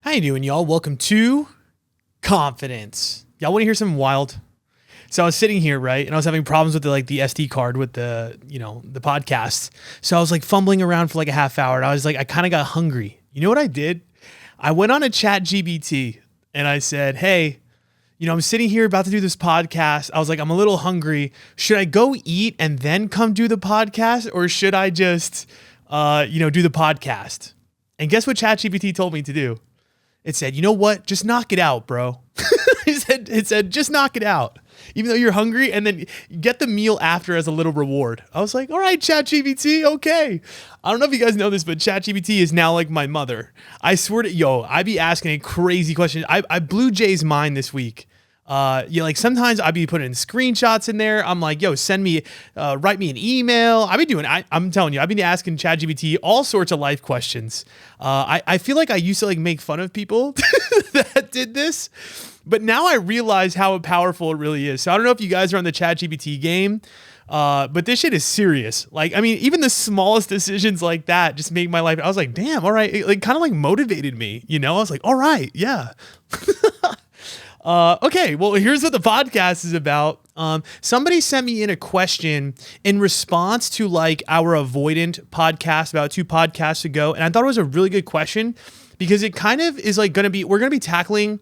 How you doing, y'all? Welcome to Confidence. Y'all want to hear something wild? So I was sitting here, right, and I was having problems with the SD card with the podcast. So I was like fumbling around for like a half hour, and I kind of got hungry. You know what I did? I went on a ChatGPT and I said, "Hey, I'm sitting here about to do this podcast. I was like, I'm a little hungry. Should I go eat and then come do the podcast, or should I just, do the podcast?" And guess what ChatGPT told me to do? It said, "You know what? Just knock it out, bro." It said, just knock it out, even though you're hungry, and then get the meal after as a little reward. I was like, all right, ChatGPT, okay. I don't know if you guys know this, but ChatGPT is now like my mother. I swear to I be asking a crazy question. I blew Jay's mind this week. Sometimes I'd be putting screenshots in there. I'm like, send me, write me an email. I'm telling you, I've been asking ChatGPT all sorts of life questions. I feel like I used to make fun of people that did this, but now I realize how powerful it really is. So I don't know if you guys are on the ChatGPT game, but this shit is serious. Even the smallest decisions like that just make my life. I was like, damn, all right. It kind of motivated me, I was like, all right, yeah. Okay, well, here's what the podcast is about. Somebody sent me in a question in response to our Avoidant podcast about 2 podcasts ago. And I thought it was a really good question because it kind of is we're going to be tackling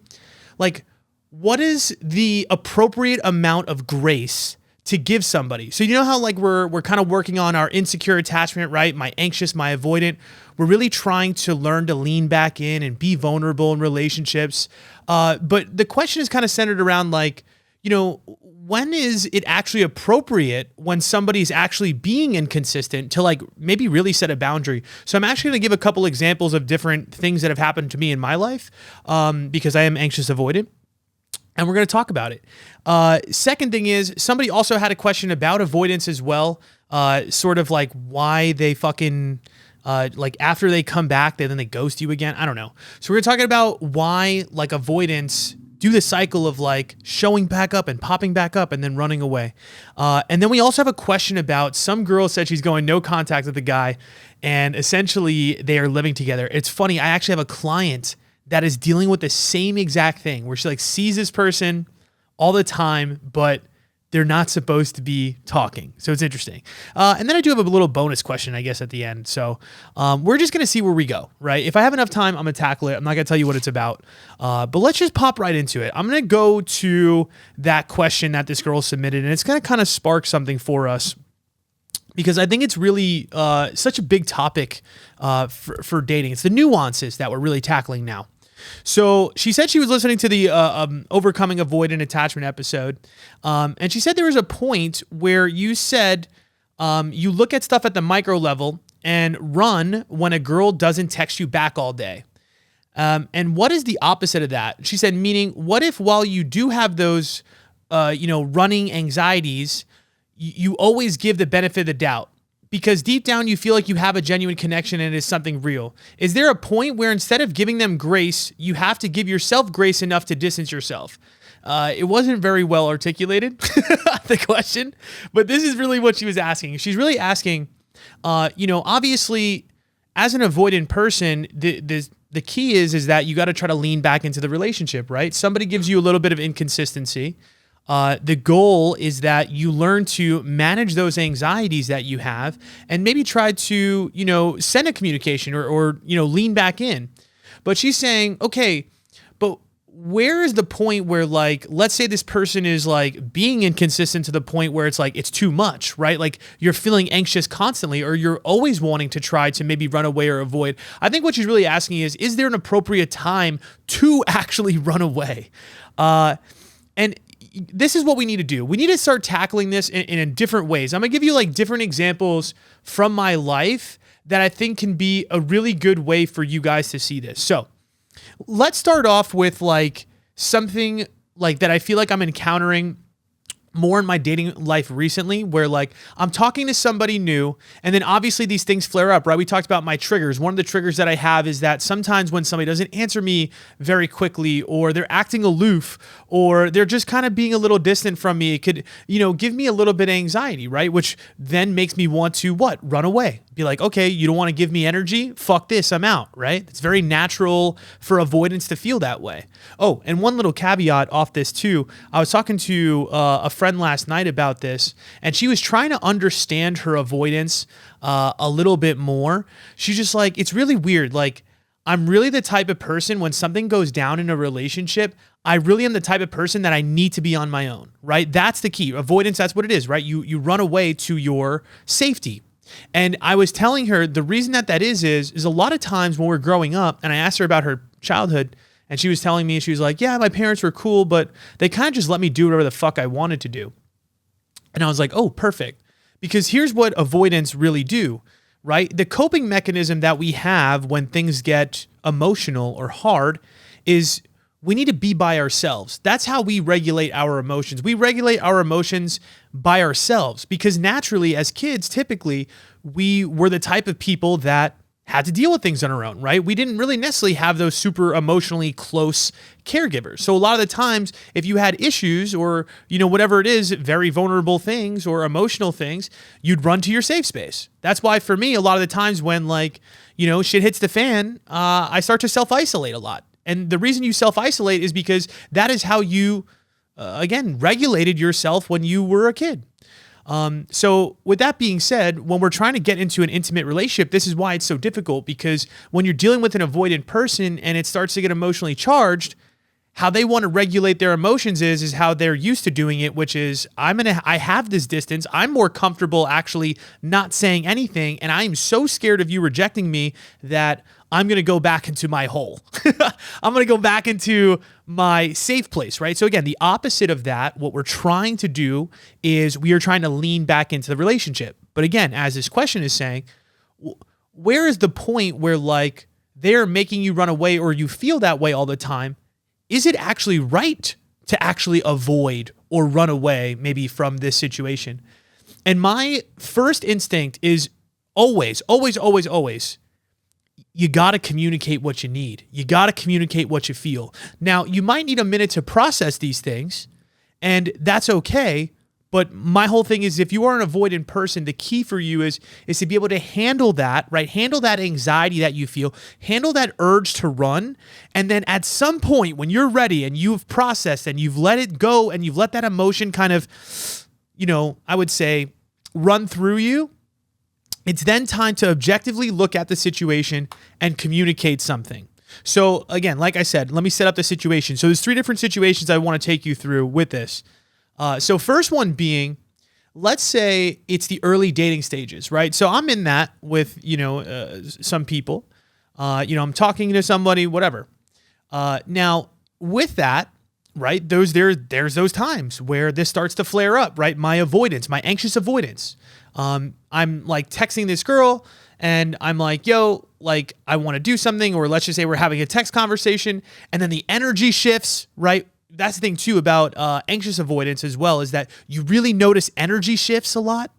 what is the appropriate amount of grace to give somebody. So how we're kind of working on our insecure attachment, right? My anxious, my avoidant. We're really trying to learn to lean back in and be vulnerable in relationships. But the question is kind of centered around when is it actually appropriate when somebody's actually being inconsistent to maybe really set a boundary. So I'm actually going to give a couple examples of different things that have happened to me in my life because I am anxious avoidant. And we're going to talk about it. Second thing is, somebody also had a question about avoidance as well. Sort of why they fucking, after they come back, then they ghost you again. I don't know. So we're talking about why avoidance do the cycle of showing back up and popping back up and then running away. And then we also have a question about some girl said she's going no contact with the guy, and essentially they are living together. It's funny. I actually have a client that is dealing with the same exact thing where she sees this person all the time, but they're not supposed to be talking. So it's interesting. And then I do have a little bonus question, I guess, at the end. So we're just going to see where we go, right? If I have enough time, I'm going to tackle it. I'm not going to tell you what it's about, but let's just pop right into it. I'm going to go to that question that this girl submitted, and it's going to kind of spark something for us, because I think it's really such a big topic for dating. It's the nuances that we're really tackling now. So she said she was listening to the Overcoming Avoidant Attachment episode, and she said there was a point where you said you look at stuff at the micro level and run when a girl doesn't text you back all day. And what is the opposite of that? She said, meaning, what if while you do have those running anxieties, you always give the benefit of the doubt? Because deep down, you feel like you have a genuine connection and it is something real. Is there a point where instead of giving them grace, you have to give yourself grace enough to distance yourself? It wasn't very well articulated, the question, but this is really what she was asking. She's really asking, obviously, as an avoidant person, the key is that you got to try to lean back into the relationship, right? Somebody gives you a little bit of inconsistency. The goal is that you learn to manage those anxieties that you have and maybe try to, send a communication or lean back in. But she's saying, okay, but where is the point where let's say this person is being inconsistent to the point where it's it's too much, right? You're feeling anxious constantly, or you're always wanting to try to maybe run away or avoid. I think what she's really asking is there an appropriate time to actually run away? And this is what we need to do. We need to start tackling this in different ways. I'm going to give you different examples from my life that I think can be a really good way for you guys to see this. So let's start off with something that I feel like I'm encountering more in my dating life recently where like I'm talking to somebody new and then obviously these things flare up, right? We talked about my triggers. One of the triggers that I have is that sometimes when somebody doesn't answer me very quickly or they're acting aloof or they're just kind of being a little distant from me, it could, give me a little bit of anxiety, right? Which then makes me want to what? Run away. Be like, okay, you don't want to give me energy? Fuck this, I'm out, right? It's very natural for avoidance to feel that way. Oh, and one little caveat off this too. I was talking to a friend last night about this, and she was trying to understand her avoidance a little bit more. She's just like, it's really weird. Like, I'm really the type of person when something goes down in a relationship, I really am the type of person that I need to be on my own, right? That's the key. Avoidance, that's what it is, right? You run away to your safety. And I was telling her the reason that is a lot of times when we're growing up, and I asked her about her childhood, and she was telling me, she was like, yeah, my parents were cool, but they kind of just let me do whatever the fuck I wanted to do. And I was like, oh, perfect. Because here's what avoidance really do, right? The coping mechanism that we have when things get emotional or hard is we need to be by ourselves. That's how we regulate our emotions. We regulate our emotions by ourselves because naturally as kids, typically we were the type of people that had to deal with things on our own, right? We didn't really necessarily have those super emotionally close caregivers. So a lot of the times, if you had issues or, whatever it is, very vulnerable things or emotional things, you'd run to your safe space. That's why for me, a lot of the times when shit hits the fan, I start to self-isolate a lot. And the reason you self-isolate is because that is how you, regulated yourself when you were a kid. So with that being said, when we're trying to get into an intimate relationship, this is why it's so difficult because when you're dealing with an avoidant person and it starts to get emotionally charged, how they want to regulate their emotions is how they're used to doing it, which is I have this distance. I'm more comfortable actually not saying anything. And I am so scared of you rejecting me that I'm going to go back into my hole. I'm going to go back into my safe place, right? So again, the opposite of that, what we're trying to do is we are trying to lean back into the relationship. But again, as this question is saying, where is the point where like they're making you run away or you feel that way all the time? Is it actually right to actually avoid or run away maybe from this situation? And my first instinct is always, you got to communicate what you need. You got to communicate what you feel. Now, you might need a minute to process these things, and that's okay. But my whole thing is if you are an avoidant person, the key for you is to be able to handle that, right? Handle that anxiety that you feel, handle that urge to run. And then at some point when you're ready and you've processed and you've let it go and you've let that emotion kind of, I would say run through you, it's then time to objectively look at the situation and communicate something. So again, like I said, let me set up the situation. So there's 3 different situations I want to take you through with this. So first one being, let's say it's the early dating stages, right? So I'm in that with, some people, I'm talking to somebody, whatever. Now with that, right, there's those times where this starts to flare up, right? My avoidance, my anxious avoidance. I'm like texting this girl and I'm like, yo, like I want to do something, or let's just say we're having a text conversation and then the energy shifts, right? That's the thing too about anxious avoidance as well, is that you really notice energy shifts a lot.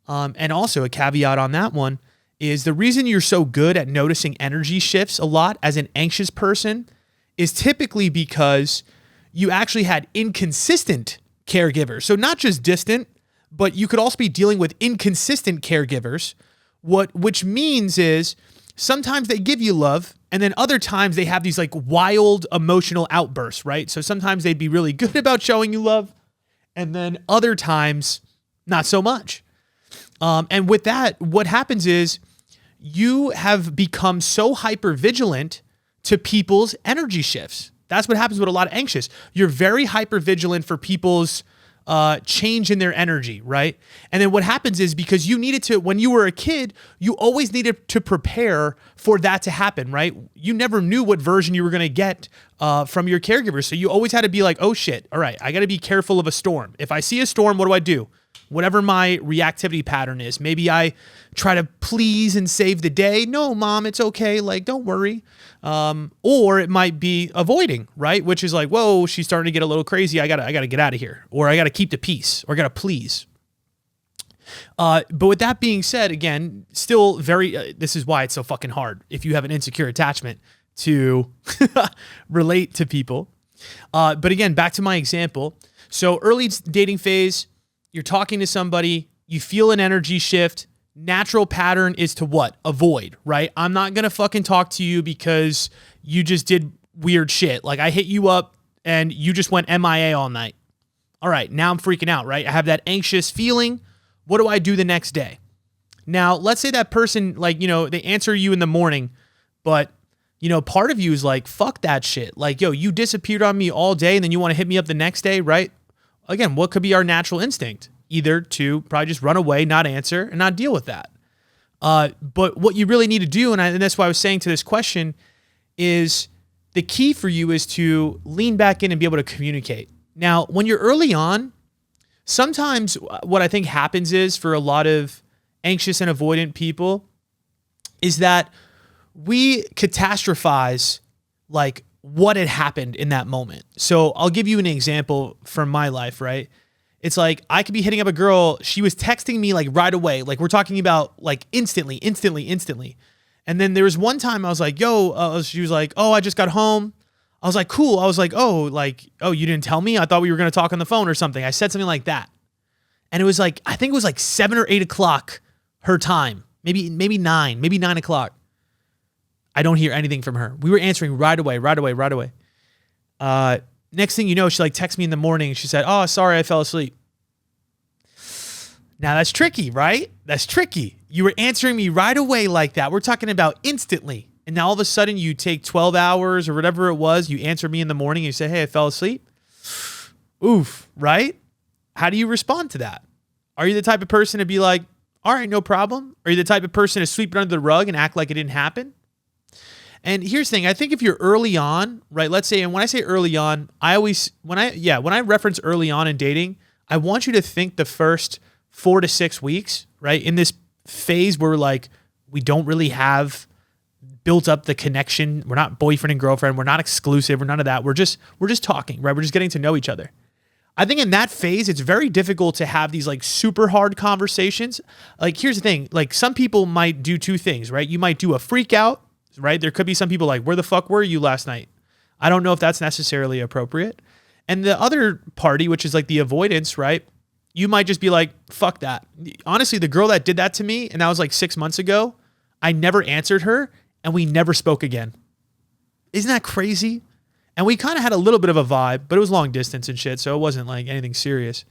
And also a caveat on that one is the reason you're so good at noticing energy shifts a lot as an anxious person is typically because you actually had inconsistent caregivers. So not just distant, but you could also be dealing with inconsistent caregivers. Which means is sometimes they give you love, and then other times they have these like wild emotional outbursts, right? So sometimes they'd be really good about showing you love, and then other times not so much. And with that, what happens is you have become so hyper vigilant to people's energy shifts. That's what happens with a lot of anxious. You're very hyper vigilant for people's change in their energy, right? And then what happens is because you needed to, when you were a kid, you always needed to prepare for that to happen, right? You never knew what version you were going to get from your caregiver. So you always had to be like, oh shit, all right, I got to be careful of a storm. If I see a storm, what do? whatever my reactivity pattern is. Maybe I try to please and save the day. No, mom, it's okay. Like, don't worry. Or it might be avoiding, right? Which is like, whoa, she's starting to get a little crazy. I gotta get out of here, or I gotta keep the peace, or I gotta please. But with that being said, again, still very, this is why it's so fucking hard if you have an insecure attachment to relate to people. But again, back to my example. So early dating phase, you're talking to somebody, you feel an energy shift. Natural pattern is to what? Avoid, right? I'm not going to fucking talk to you because you just did weird shit. Like I hit you up and you just went MIA all night. All right, now I'm freaking out, right? I have that anxious feeling. What do I do the next day? Now, let's say that person, like, they answer you in the morning, but, part of you is like, fuck that shit. Like, yo, you disappeared on me all day and then you want to hit me up the next day, right? Again, what could be our natural instinct? Either to probably just run away, not answer, and not deal with that. But what you really need to do, and that's why I was saying to this question, is the key for you is to lean back in and be able to communicate. Now, when you're early on, sometimes what I think happens is for a lot of anxious and avoidant people is that we catastrophize like what had happened in that moment. So I'll give you an example from my life, right? It's like I could be hitting up a girl. She was texting me like right away. Like we're talking about like instantly. And then there was one time I was like, yo, she was like, oh, I just got home. I was like, cool. I was like, oh, you didn't tell me? I thought we were going to talk on the phone or something. I said something like that. And it was like, I think it was like 7 or 8 o'clock her time. Maybe 9 o'clock. I don't hear anything from her. We were answering right away. Next thing you know, she like texts me in the morning. She said, oh, sorry, I fell asleep. Now that's tricky, right? That's tricky. You were answering me right away like that. We're talking about instantly. And now all of a sudden you take 12 hours or whatever it was. You answer me in the morning and you say, hey, I fell asleep. Oof, right? How do you respond to that? Are you the type of person to be like, all right, no problem? Are you the type of person to sweep it under the rug and act like it didn't happen? And here's the thing. I think if you're early on, right, let's say, and when I say early on, when I reference early on in dating, I want you to think the first 4 to 6 weeks, right, in this phase where like, we don't really have built up the connection. We're not boyfriend and girlfriend. We're not exclusive. We're none of that. We're just talking, right? We're just getting to know each other. I think in that phase, it's very difficult to have these like super hard conversations. Like, here's the thing. Like some people might do 2 things, right? You might do a freak out, right? There could be some people like, where the fuck were you last night? I don't know if that's necessarily appropriate. And the other party, which is like the avoidance, right? You might just be like, fuck that. Honestly, the girl that did that to me, and that was like 6 months ago, I never answered her and we never spoke again. Isn't that crazy? And we kind of had a little bit of a vibe, but it was long distance and shit. So it wasn't like anything serious,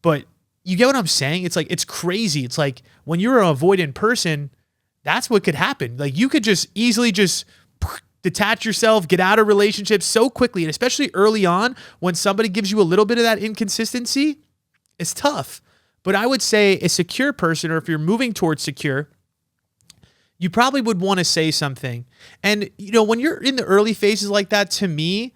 but you get what I'm saying? It's like, it's crazy. It's like when you're an avoidant person, that's what could happen. Like you could just easily just detach yourself, get out of relationships so quickly. And especially early on when somebody gives you a little bit of that inconsistency, it's tough. But I would say a secure person, or if you're moving towards secure, you probably would want to say something. And, when you're in the early phases like that, to me,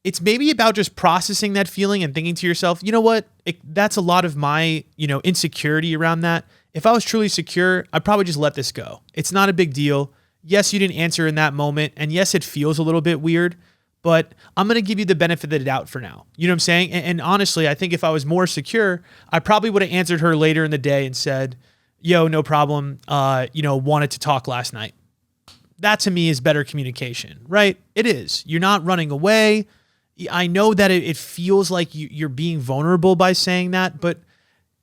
it's maybe about just processing that feeling and thinking to yourself, you know what? That's a lot of my, insecurity around that. If I was truly secure, I'd probably just let this go. It's not a big deal. Yes, you didn't answer in that moment. And yes, it feels a little bit weird, but I'm going to give you the benefit of the doubt for now. You know what I'm saying? And honestly, I think if I was more secure, I probably would have answered her later in the day and said, yo, no problem. Wanted to talk last night. That to me is better communication, right? It is. You're not running away. I know that it feels like you're being vulnerable by saying that, but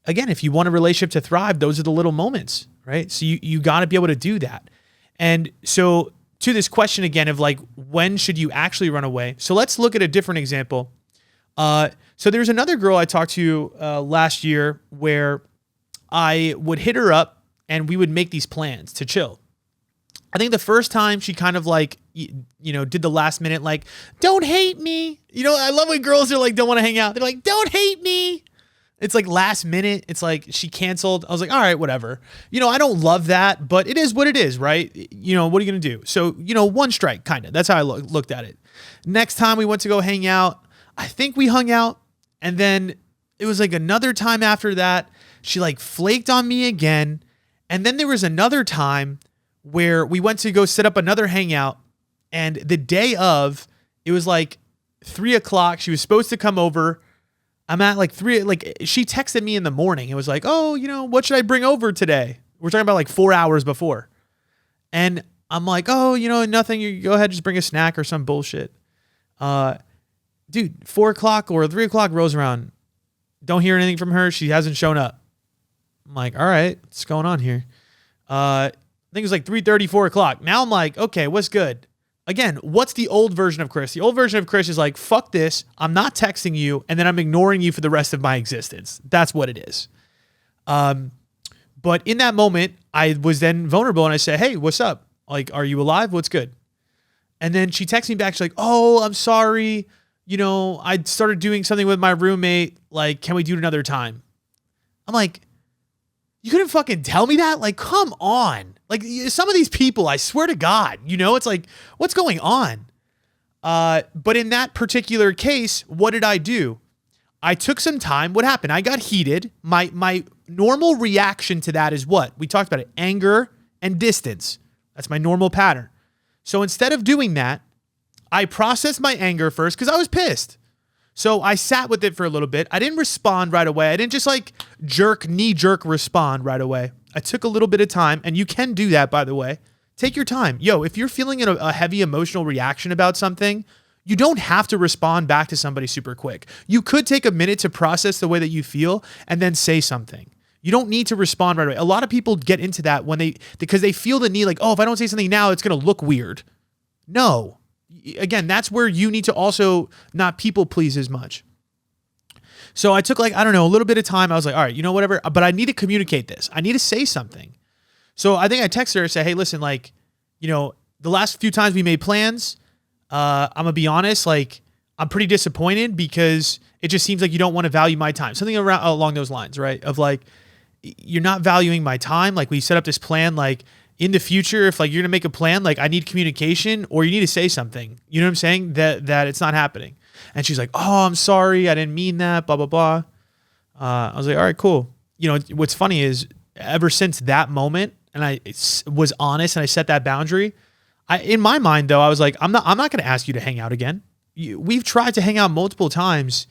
again, if you want a relationship to thrive, those are the little moments, right? So you got to be able to do that. And so to this question again of like, when should you actually run away? So let's look at a different example. So there's another girl I talked to last year where I would hit her up and we would make these plans to chill. I think the first time she kind of like, did the last minute, like, don't hate me. I love when girls are like, don't want to hang out. They're like, don't hate me. It's like last minute. It's like she canceled. I was like, all right, whatever. I don't love that, but it is what it is, right? What are you going to do? So, one strike, kind of. That's how I looked at it. Next time we went to go hang out, I think we hung out. And then it was like another time after that. She like flaked on me again. And then there was another time where we went to go set up another hangout. And the day of, it was like 3:00. She was supposed to come over. I'm at like 3, like she texted me in the morning. It was like, oh, what should I bring over today? We're talking about like 4 hours before. And I'm like, oh, nothing. You go ahead, just bring a snack or some bullshit. Dude, 4:00 or 3:00 rolls around. Don't hear anything from her. She hasn't shown up. I'm like, all right, what's going on here? I think it was like 3:30, 4:00. Now I'm like, okay, what's good? Again, what's the old version of Chris? The old version of Chris is like, fuck this. I'm not texting you, and then I'm ignoring you for the rest of my existence. That's what it is. But in that moment, I was then vulnerable, and I said, hey, what's up? Like, are you alive? What's good? And then she texts me back. She's like, oh, I'm sorry. I started doing something with my roommate. Like, can we do it another time? I'm like, you couldn't fucking tell me that? Like, come on. Like, some of these people, I swear to God, it's like, what's going on? But in that particular case, what did I do? I took some time. What happened? I got heated. My normal reaction to that is what? We talked about it. Anger and distance. That's my normal pattern. So instead of doing that, I processed my anger first because I was pissed. So I sat with it for a little bit. I didn't respond right away. I didn't just like knee jerk respond right away. I took a little bit of time, and you can do that, by the way. Take your time. If you're feeling a heavy emotional reaction about something, you don't have to respond back to somebody super quick. You could take a minute to process the way that you feel and then say something. You don't need to respond right away. A lot of people get into that because they feel the need like, oh, if I don't say something now, it's going to look weird. No. Again, that's where you need to also not people please as much. So I took a little bit of time. I was like, all right, whatever, but I need to communicate this. I need to say something. So I think I texted her and said, hey, listen, the last few times we made plans, I'm going to be honest, I'm pretty disappointed because it just seems like you don't want to value my time. Something along those lines, right? Of you're not valuing my time. Like we set up this plan, in the future, if you're going to make a plan, I need communication or you need to say something, you know what I'm saying? That it's not happening. And she's like, oh, I'm sorry. I didn't mean that, blah, blah, blah. I was like, all right, cool. What's funny is ever since that moment, and I was honest and I set that boundary, in my mind though, I was like, I'm not going to ask you to hang out again. We've tried to hang out multiple times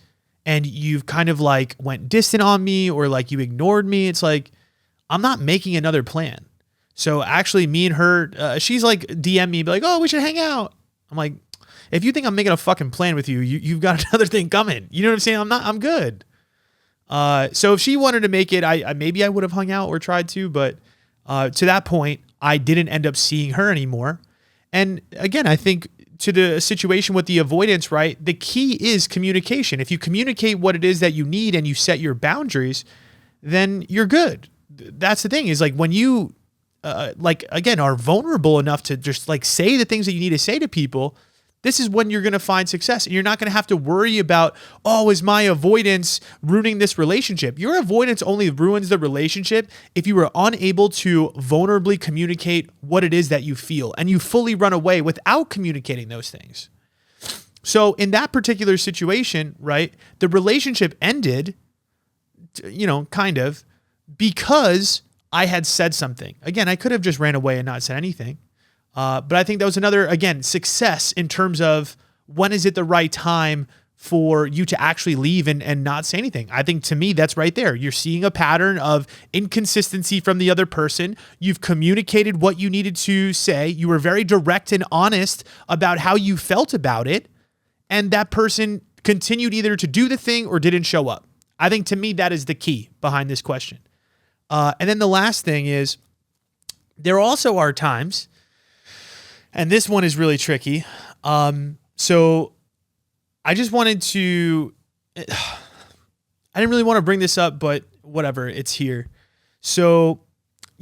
and you've kind of went distant on me or you ignored me. It's I'm not making another plan. So actually me and her, she's DM me, be like, oh, we should hang out. I'm like, if you think I'm making a fucking plan with you, you've got another thing coming. You know what I'm saying? I'm good. So if she wanted to make it, maybe I would have hung out or tried to, but to that point, I didn't end up seeing her anymore. And again, I think to the situation with the avoidance, right? The key is communication. If you communicate what it is that you need and you set your boundaries, then you're good. That's the thing is when you, again, are vulnerable enough to just say the things that you need to say to people, this is when you're going to find success. And you're not going to have to worry about, oh, is my avoidance ruining this relationship? Your avoidance only ruins the relationship if you are unable to vulnerably communicate what it is that you feel and you fully run away without communicating those things. So in that particular situation, right, the relationship ended, kind of, because I had said something. Again, I could have just ran away and not said anything. But I think that was another, again, success in terms of when is it the right time for you to actually leave and not say anything. I think to me, that's right there. You're seeing a pattern of inconsistency from the other person. You've communicated what you needed to say. You were very direct and honest about how you felt about it. And that person continued either to do the thing or didn't show up. I think to me, that is the key behind this question. And then the last thing is there also are times, and this one is really tricky. So I just wanted to, I didn't really want to bring this up, but whatever, it's here. So,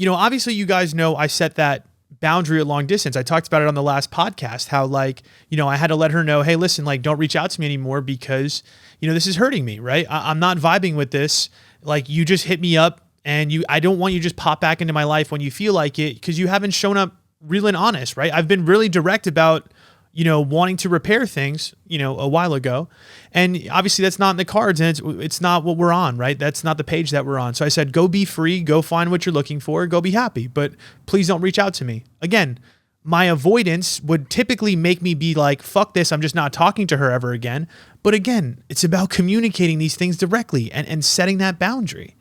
obviously you guys know I set that boundary at long distance. I talked about it on the last podcast, how I had to let her know, hey, listen, don't reach out to me anymore because, this is hurting me, right? I'm not vibing with this. You just hit me up and I don't want you to just pop back into my life when you feel like it because you haven't shown up real and honest, right? I've been really direct about, wanting to repair things, a while ago. And obviously that's not in the cards, and it's not what we're on, right? That's not the page that we're on. So I said, go be free, go find what you're looking for, go be happy, but please don't reach out to me. Again, my avoidance would typically make me be like, fuck this, I'm just not talking to her ever again. But again, it's about communicating these things directly and setting that boundary.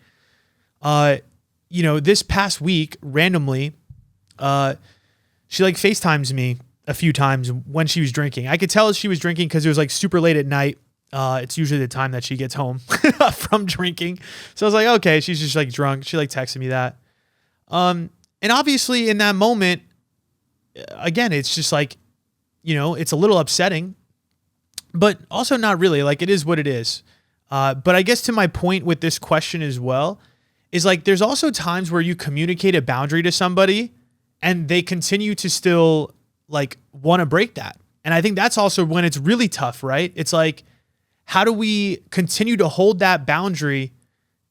This past week, randomly, she like FaceTimes me a few times when she was drinking. I could tell she was drinking because it was like super late at night. It's usually the time that she gets home from drinking. So I was like, okay, she's just like drunk. She like texted me that. And obviously in that moment, again, it's just like, it's a little upsetting, but also not really. Like, it is what it is. But I guess to my point with this question as well is like, there's also times where you communicate a boundary to somebody and they continue to still like want to break that. And I think that's also when it's really tough, right? It's like, how do we continue to hold that boundary?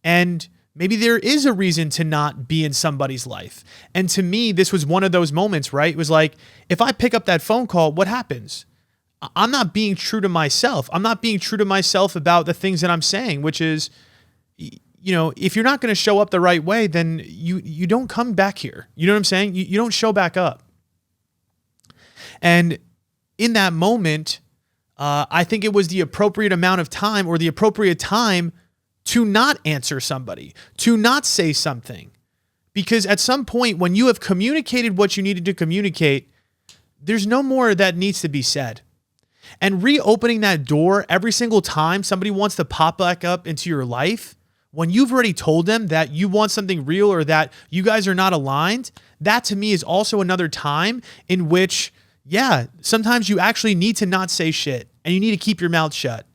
And maybe there is a reason to not be in somebody's life. And to me, this was one of those moments, right? It was like, if I pick up that phone call, what happens? I'm not being true to myself. I'm not being true to myself about the things that I'm saying, which is, if you're not going to show up the right way, then you don't come back here. You know what I'm saying? You don't show back up. And in that moment, I think it was the appropriate amount of time or the appropriate time to not answer somebody, to not say something. Because at some point when you have communicated what you needed to communicate, there's no more that needs to be said. And reopening that door every single time somebody wants to pop back up into your life, when you've already told them that you want something real or that you guys are not aligned, that to me is also another time in which, sometimes you actually need to not say shit and you need to keep your mouth shut.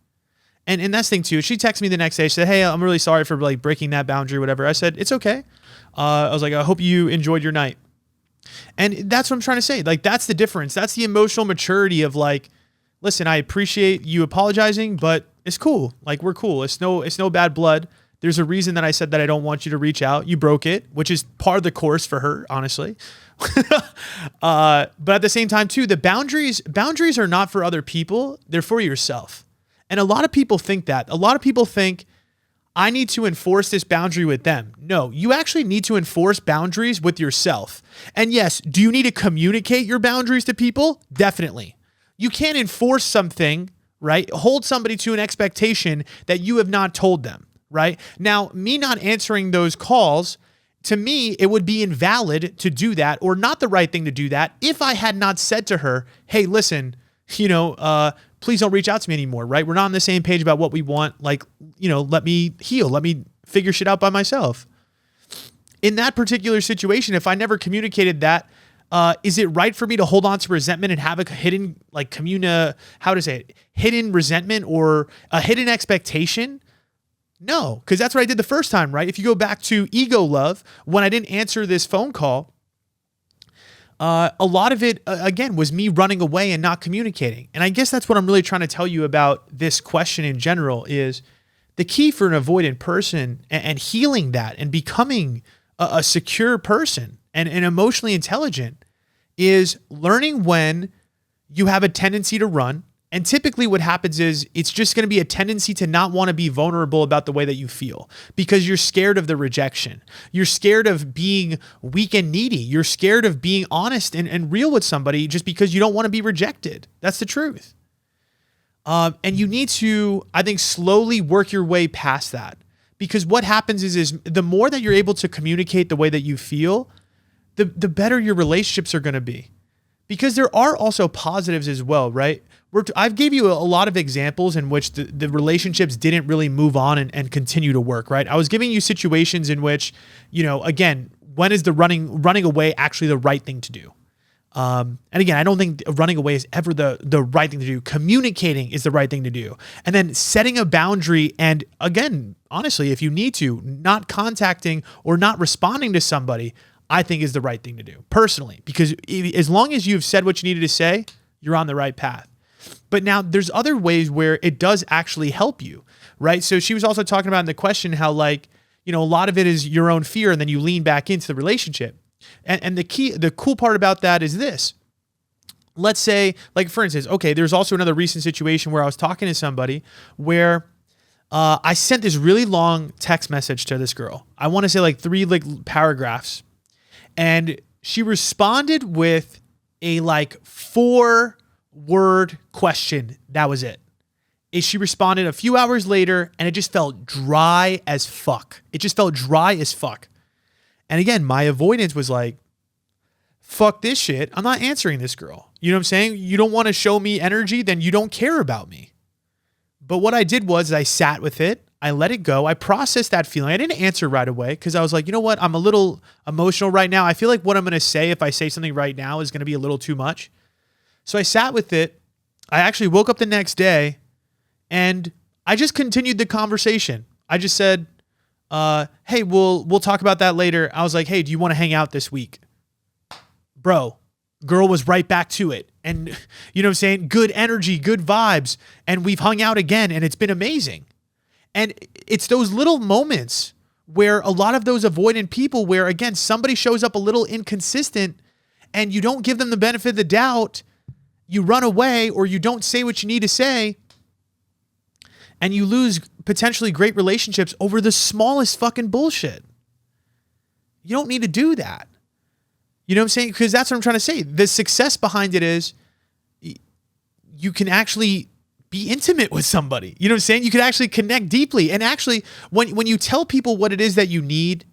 And that's the thing too. She texted me the next day. She said, hey, I'm really sorry for like breaking that boundary or whatever. I said, it's okay. I was like, I hope you enjoyed your night. And that's what I'm trying to say. Like, that's the difference. That's the emotional maturity of like, listen, I appreciate you apologizing, but it's cool. Like, we're cool. It's no bad blood. There's a reason that I said that I don't want you to reach out. You broke it, which is part of the course for her, honestly. But at the same time too, the boundaries are not for other people. They're for yourself. And a lot of people think that. A lot of people think, I need to enforce this boundary with them. No, you actually need to enforce boundaries with yourself. And yes, do you need to communicate your boundaries to people? Definitely. You can't enforce something, right? Hold somebody to an expectation that you have not told them, right? Now, me not answering those calls, to me, it would be invalid to do that or not the right thing to do that if I had not said to her, hey, listen, please don't reach out to me anymore, right? We're not on the same page about what we want. Like, let me heal. Let me figure shit out by myself. In that particular situation, if I never communicated that, is it right for me to hold on to resentment and have a hidden, like hidden resentment or a hidden expectation? No, because that's what I did the first time, right? If you go back to ego love, when I didn't answer this phone call, a lot of it, again, was me running away and not communicating. And I guess that's what I'm really trying to tell you about this question in general is the key for an avoidant person and healing that and becoming a secure person and emotionally intelligent is learning when you have a tendency to run. And typically what happens is it's just going to be a tendency to not want to be vulnerable about the way that you feel because you're scared of the rejection. You're scared of being weak and needy. You're scared of being honest and real with somebody just because you don't want to be rejected. That's the truth. And you need to, I think, slowly work your way past that because what happens is the more that you're able to communicate the way that you feel, the better your relationships are going to be. Because there are also positives as well, right? I've gave you a lot of examples in which the relationships didn't really move on and continue to work, right? I was giving you situations in which, again, when is the running away actually the right thing to do? And again, I don't think running away is ever the right thing to do. Communicating is the right thing to do. And then setting a boundary and again, honestly, if you need to, not contacting or not responding to somebody, I think is the right thing to do personally, because as long as you've said what you needed to say, you're on the right path. But now there's other ways where it does actually help you, right? So she was also talking about in the question how like, a lot of it is your own fear and then you lean back into the relationship. And the cool part about that is this. let's say, like for instance, okay, there's also another recent situation where I was talking to somebody where I sent this really long text message to this girl. I want to say like 3 like paragraphs. And she responded with a like 4-word question. That was it. She responded a few hours later and it just felt dry as fuck. It just felt dry as fuck. And again, my avoidance was like, fuck this shit. I'm not answering this girl. You know what I'm saying? You don't want to show me energy, then you don't care about me. But what I did was I sat with it. I let it go. I processed that feeling. I didn't answer right away because I was like, you know what? I'm a little emotional right now. I feel like what I'm going to say, if I say something right now, is going to be a little too much. So I sat with it. I actually woke up the next day and I just continued the conversation. I just said, hey, we'll talk about that later. I was like, hey, do you want to hang out this week? Bro, girl was right back to it. And you know what I'm saying? Good energy, good vibes. And we've hung out again and it's been amazing. And it's those little moments where a lot of those avoidant people where, again, somebody shows up a little inconsistent and you don't give them the benefit of the doubt, you run away or you don't say what you need to say, and you lose potentially great relationships over the smallest fucking bullshit. You don't need to do that. You know what I'm saying? Because that's what I'm trying to say. The success behind it is you can actually be intimate with somebody. You know what I'm saying? You can actually connect deeply. And actually, when you tell people what it is that you need,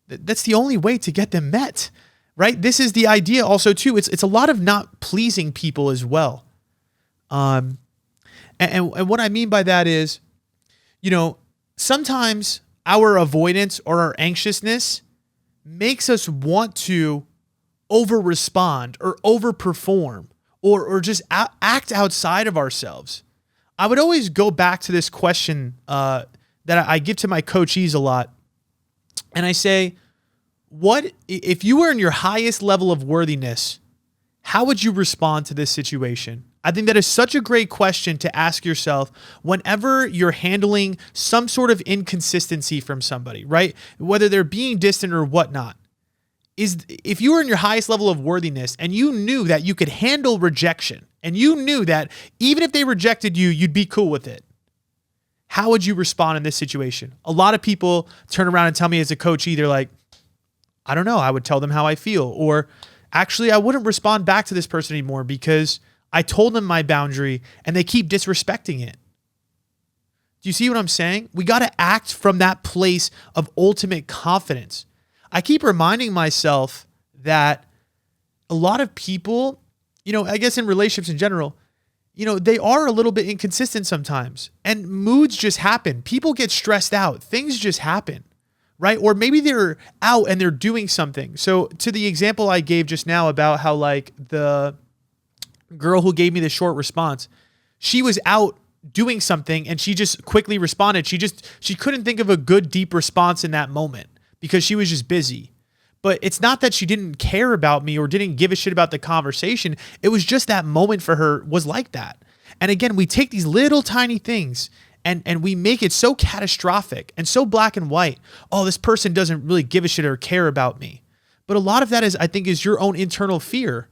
that's the only way to get them met, right? This is the idea also too. It's a lot of not pleasing people as well. And what I mean by that is, you know, sometimes our avoidance or our anxiousness makes us want to over-respond or over-perform or just act outside of ourselves. I would always go back to this question that I give to my coachees a lot. And I say, what if you were in your highest level of worthiness, how would you respond to this situation? I think that is such a great question to ask yourself whenever you're handling some sort of inconsistency from somebody, right? Whether they're being distant or whatnot. If you were in your highest level of worthiness and you knew that you could handle rejection and you knew that even if they rejected you, you'd be cool with it, how would you respond in this situation? A lot of people turn around and tell me as a coach, either like, I don't know, I would tell them how I feel, or actually I wouldn't respond back to this person anymore because I told them my boundary and they keep disrespecting it. Do you see what I'm saying? We got to act from that place of ultimate confidence. I keep reminding myself that a lot of people, you know, I guess in relationships in general, you know, they are a little bit inconsistent sometimes and moods just happen. People get stressed out. Things just happen, right? Or maybe they're out and they're doing something. So to the example I gave just now about how like the girl who gave me the short response, she was out doing something and she just quickly responded. She couldn't think of a good deep response in that moment because she was just busy. But it's not that she didn't care about me or didn't give a shit about the conversation. It was just that moment for her was like that. And again, we take these little tiny things and we make it so catastrophic and so black and white. Oh, this person doesn't really give a shit or care about me. But a lot of that I think is your own internal fear.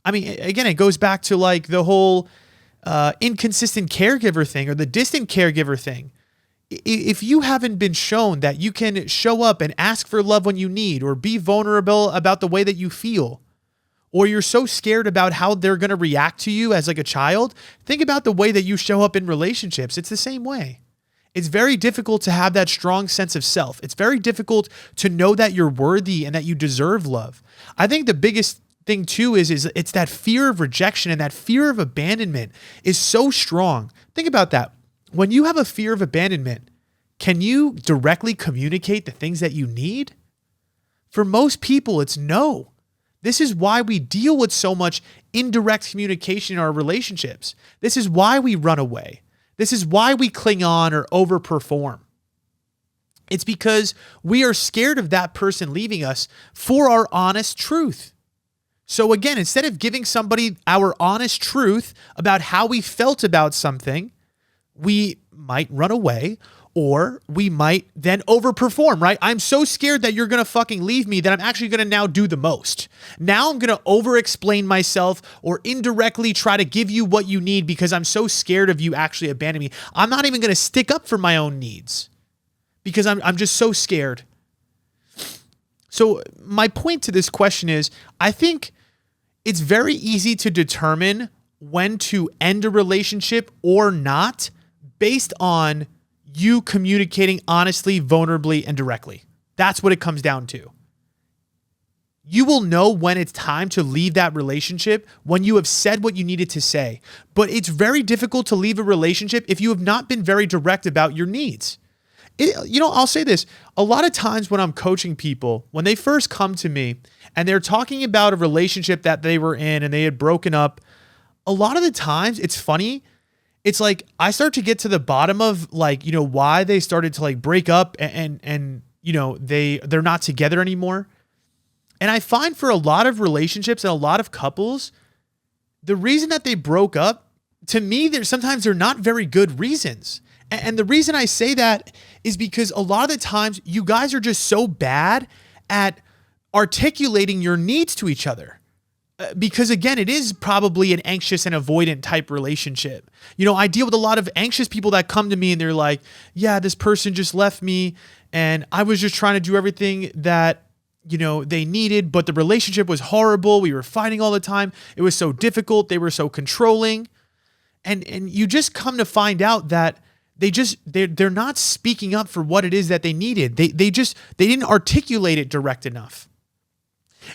I mean, again, it goes back to like the whole inconsistent caregiver thing or the distant caregiver thing. If you haven't been shown that you can show up and ask for love when you need or be vulnerable about the way that you feel, or you're so scared about how they're going to react to you as like a child, think about the way that you show up in relationships. It's the same way. It's very difficult to have that strong sense of self. It's very difficult to know that you're worthy and that you deserve love. I think the biggest thing too is it's that fear of rejection and that fear of abandonment is so strong. Think about that. When you have a fear of abandonment, can you directly communicate the things that you need? For most people, it's no. This is why we deal with so much indirect communication in our relationships. This is why we run away. This is why we cling on or overperform. It's because we are scared of that person leaving us for our honest truth. So again, instead of giving somebody our honest truth about how we felt about something, we might run away, or we might then overperform, right? I'm so scared that you're going to fucking leave me that I'm actually going to now do the most. Now I'm going to over-explain myself or indirectly try to give you what you need because I'm so scared of you actually abandoning me. I'm not even going to stick up for my own needs because I'm just so scared. So my point to this question is, I think it's very easy to determine when to end a relationship or not based on you communicating honestly, vulnerably, and directly. That's what it comes down to. You will know when it's time to leave that relationship when you have said what you needed to say. But it's very difficult to leave a relationship if you have not been very direct about your needs. I'll say this. A lot of times when I'm coaching people, when they first come to me and they're talking about a relationship that they were in and they had broken up, a lot of the times it's funny. It's like I start to get to the bottom of why they started to break up and they're not together anymore. And I find for a lot of relationships and a lot of couples, the reason that they broke up, to me, sometimes they're not very good reasons. And the reason I say that is because a lot of the times you guys are just so bad at articulating your needs to each other. Because again, it is probably an anxious and avoidant type relationship. I deal with a lot of anxious people that come to me and they're like, yeah, this person just left me and I was just trying to do everything that, they needed, but the relationship was horrible. We were fighting all the time. It was so difficult. They were so controlling. And you just come to find out that they're not speaking up for what it is that they needed. They didn't articulate it direct enough.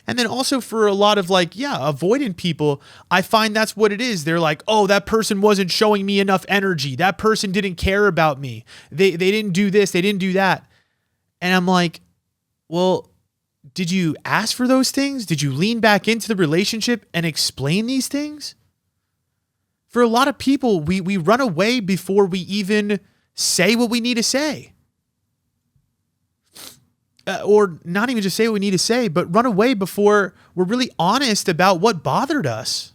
And then also for a lot of avoidant people, I find that's what it is. They're like, oh, that person wasn't showing me enough energy. That person didn't care about me. They didn't do this. They didn't do that. And I'm like, well, did you ask for those things? Did you lean back into the relationship and explain these things? For a lot of people, we run away before we even say what we need to say. Or not even just say what we need to say, but run away before we're really honest about what bothered us.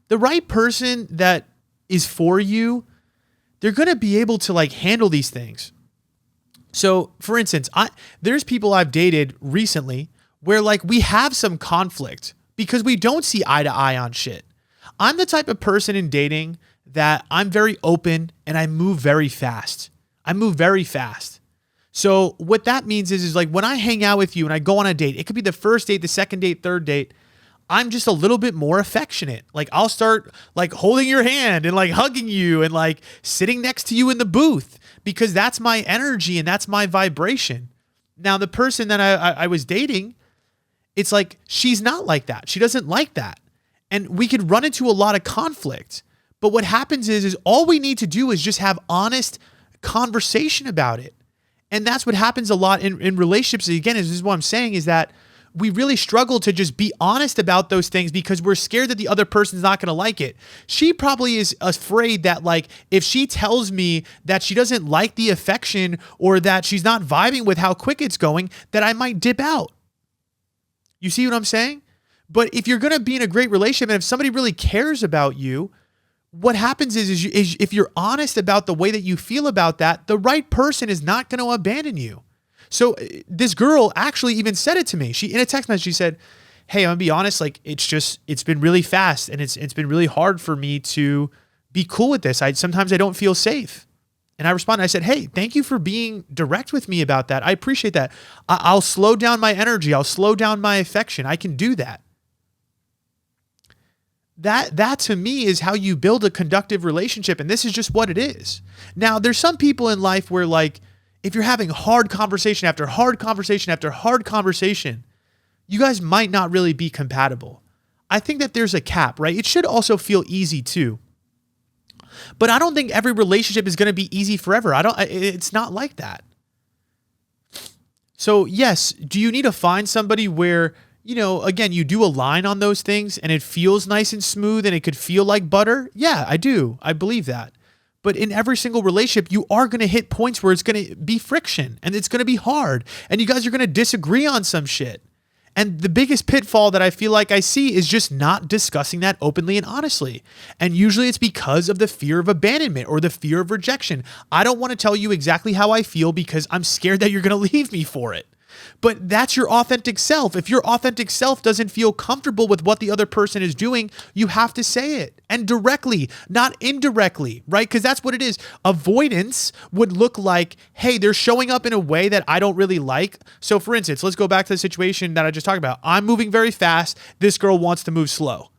The right person that is for you, they're going to be able to handle these things. So for instance, there's people I've dated recently where we have some conflict because we don't see eye to eye on shit. I'm the type of person in dating that I'm very open and I move very fast. So what that means is when I hang out with you and I go on a date, it could be the first date, the second date, third date, I'm just a little bit more affectionate. I'll start holding your hand and hugging you and sitting next to you in the booth because that's my energy and that's my vibration. Now, the person that I was dating, it's she's not like that. She doesn't like that. And we could run into a lot of conflict. But what happens is all we need to do is just have honest conversation about it. And that's what happens a lot in relationships. Again, this is what I'm saying is that we really struggle to just be honest about those things because we're scared that the other person's not going to like it. She probably is afraid that if she tells me that she doesn't like the affection or that she's not vibing with how quick it's going, that I might dip out. You see what I'm saying? But if you're going to be in a great relationship and if somebody really cares about you, what happens is if you're honest about the way that you feel about that, the right person is not going to abandon you. So this girl actually even said it to me. In a text message, she said, hey, I'm going to be honest, it's been really fast and it's been really hard for me to be cool with this. Sometimes I don't feel safe. And I responded, I said, hey, thank you for being direct with me about that. I appreciate that. I'll slow down my energy. I'll slow down my affection. I can do that. That to me is how you build a conductive relationship. And this is just what it is. Now, there's some people in life where if you're having hard conversation after hard conversation after hard conversation, you guys might not really be compatible. I think that there's a cap, right? It should also feel easy too. But I don't think every relationship is going to be easy forever. It's not like that. So yes, do you need to find somebody where, again, you do align on those things and it feels nice and smooth and it could feel like butter? Yeah, I do. I believe that. But in every single relationship, you are going to hit points where it's going to be friction and it's going to be hard and you guys are going to disagree on some shit. And the biggest pitfall that I feel like I see is just not discussing that openly and honestly. And usually it's because of the fear of abandonment or the fear of rejection. I don't want to tell you exactly how I feel because I'm scared that you're going to leave me for it. But that's your authentic self. If your authentic self doesn't feel comfortable with what the other person is doing, you have to say it, and directly, not indirectly, right? Because that's what it is. Avoidance would look like, hey, they're showing up in a way that I don't really like. So for instance, let's go back to the situation that I just talked about. I'm moving very fast. This girl wants to move slow.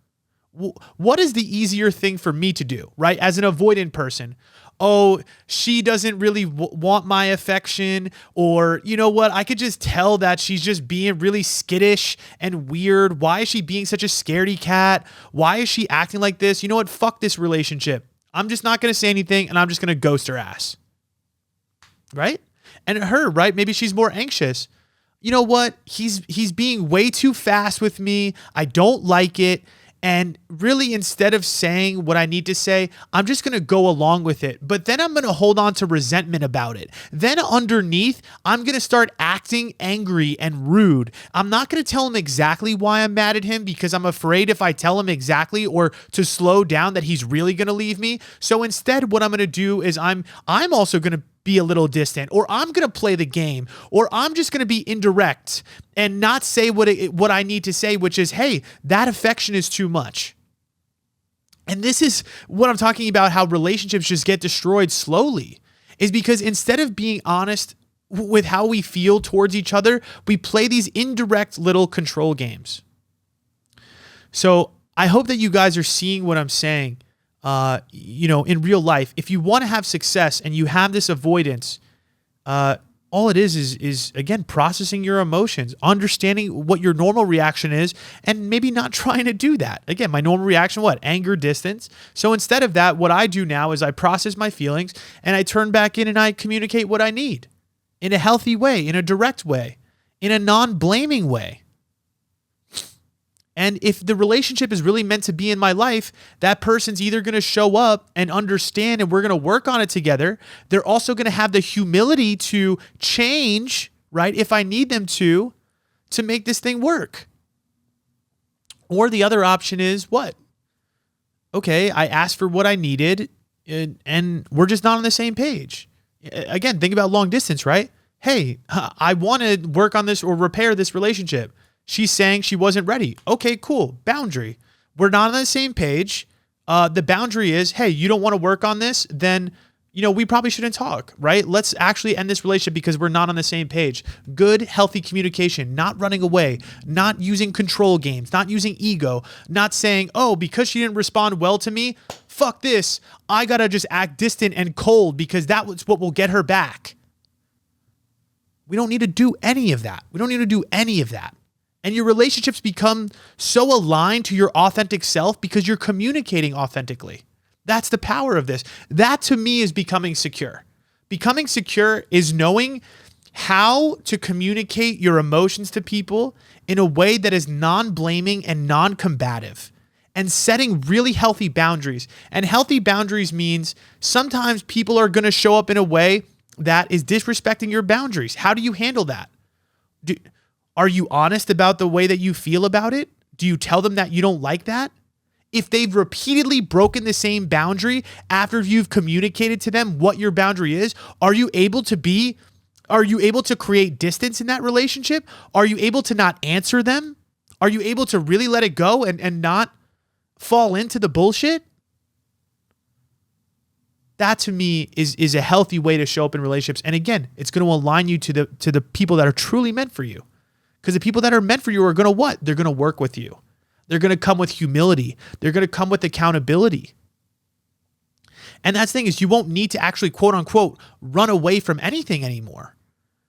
What is the easier thing for me to do, right? As an avoidant person, oh, she doesn't really want my affection, or you know what? I could just tell that she's just being really skittish and weird. Why is she being such a scaredy cat? Why is she acting like this? You know what? Fuck this relationship. I'm just not going to say anything and I'm just going to ghost her ass. Right? And her, right? Maybe she's more anxious. You know what? He's being way too fast with me. I don't like it. And really, instead of saying what I need to say, I'm just going to go along with it. But then I'm going to hold on to resentment about it. Then underneath, I'm going to start acting angry and rude. I'm not going to tell him exactly why I'm mad at him because I'm afraid if I tell him exactly or to slow down that he's really going to leave me. So instead, what I'm going to do is I'm also going to be a little distant, or I'm going to play the game, or I'm just going to be indirect and not say what I need to say, which is, hey, that affection is too much. And this is what I'm talking about, how relationships just get destroyed slowly, is because instead of being honest with how we feel towards each other, we play these indirect little control games. So I hope that you guys are seeing what I'm saying. In real life, if you want to have success and you have this avoidance, all it is again, processing your emotions, understanding what your normal reaction is, and maybe not trying to do that. Again, my normal reaction, what? Anger, distance. So instead of that, what I do now is I process my feelings and I turn back in and I communicate what I need in a healthy way, in a direct way, in a non-blaming way. And if the relationship is really meant to be in my life, that person's either going to show up and understand and we're going to work on it together. They're also going to have the humility to change, right? If I need them to make this thing work. Or the other option is what? Okay, I asked for what I needed and we're just not on the same page. Again, think about long distance, right? Hey, I want to work on this or repair this relationship. She's saying she wasn't ready. Okay, cool. Boundary. We're not on the same page. The boundary is, hey, you don't want to work on this, then, we probably shouldn't talk, right? Let's actually end this relationship because we're not on the same page. Good, healthy communication, not running away, not using control games, not using ego, not saying, oh, because she didn't respond well to me, fuck this. I got to just act distant and cold because that was what will get her back. We don't need to do any of that. And your relationships become so aligned to your authentic self because you're communicating authentically. That's the power of this. That to me is becoming secure. Becoming secure is knowing how to communicate your emotions to people in a way that is non-blaming and non-combative, and setting really healthy boundaries. And healthy boundaries means sometimes people are going to show up in a way that is disrespecting your boundaries. How do you handle that? Are you honest about the way that you feel about it? Do you tell them that you don't like that? If they've repeatedly broken the same boundary after you've communicated to them what your boundary is, are you able to create distance in that relationship? Are you able to not answer them? Are you able to really let it go and not fall into the bullshit? That to me is a healthy way to show up in relationships. And again, it's going to align you to the people that are truly meant for you. Because the people that are meant for you are going to what? They're going to work with you. They're going to come with humility. They're going to come with accountability. And that's the thing is you won't need to actually quote unquote run away from anything anymore,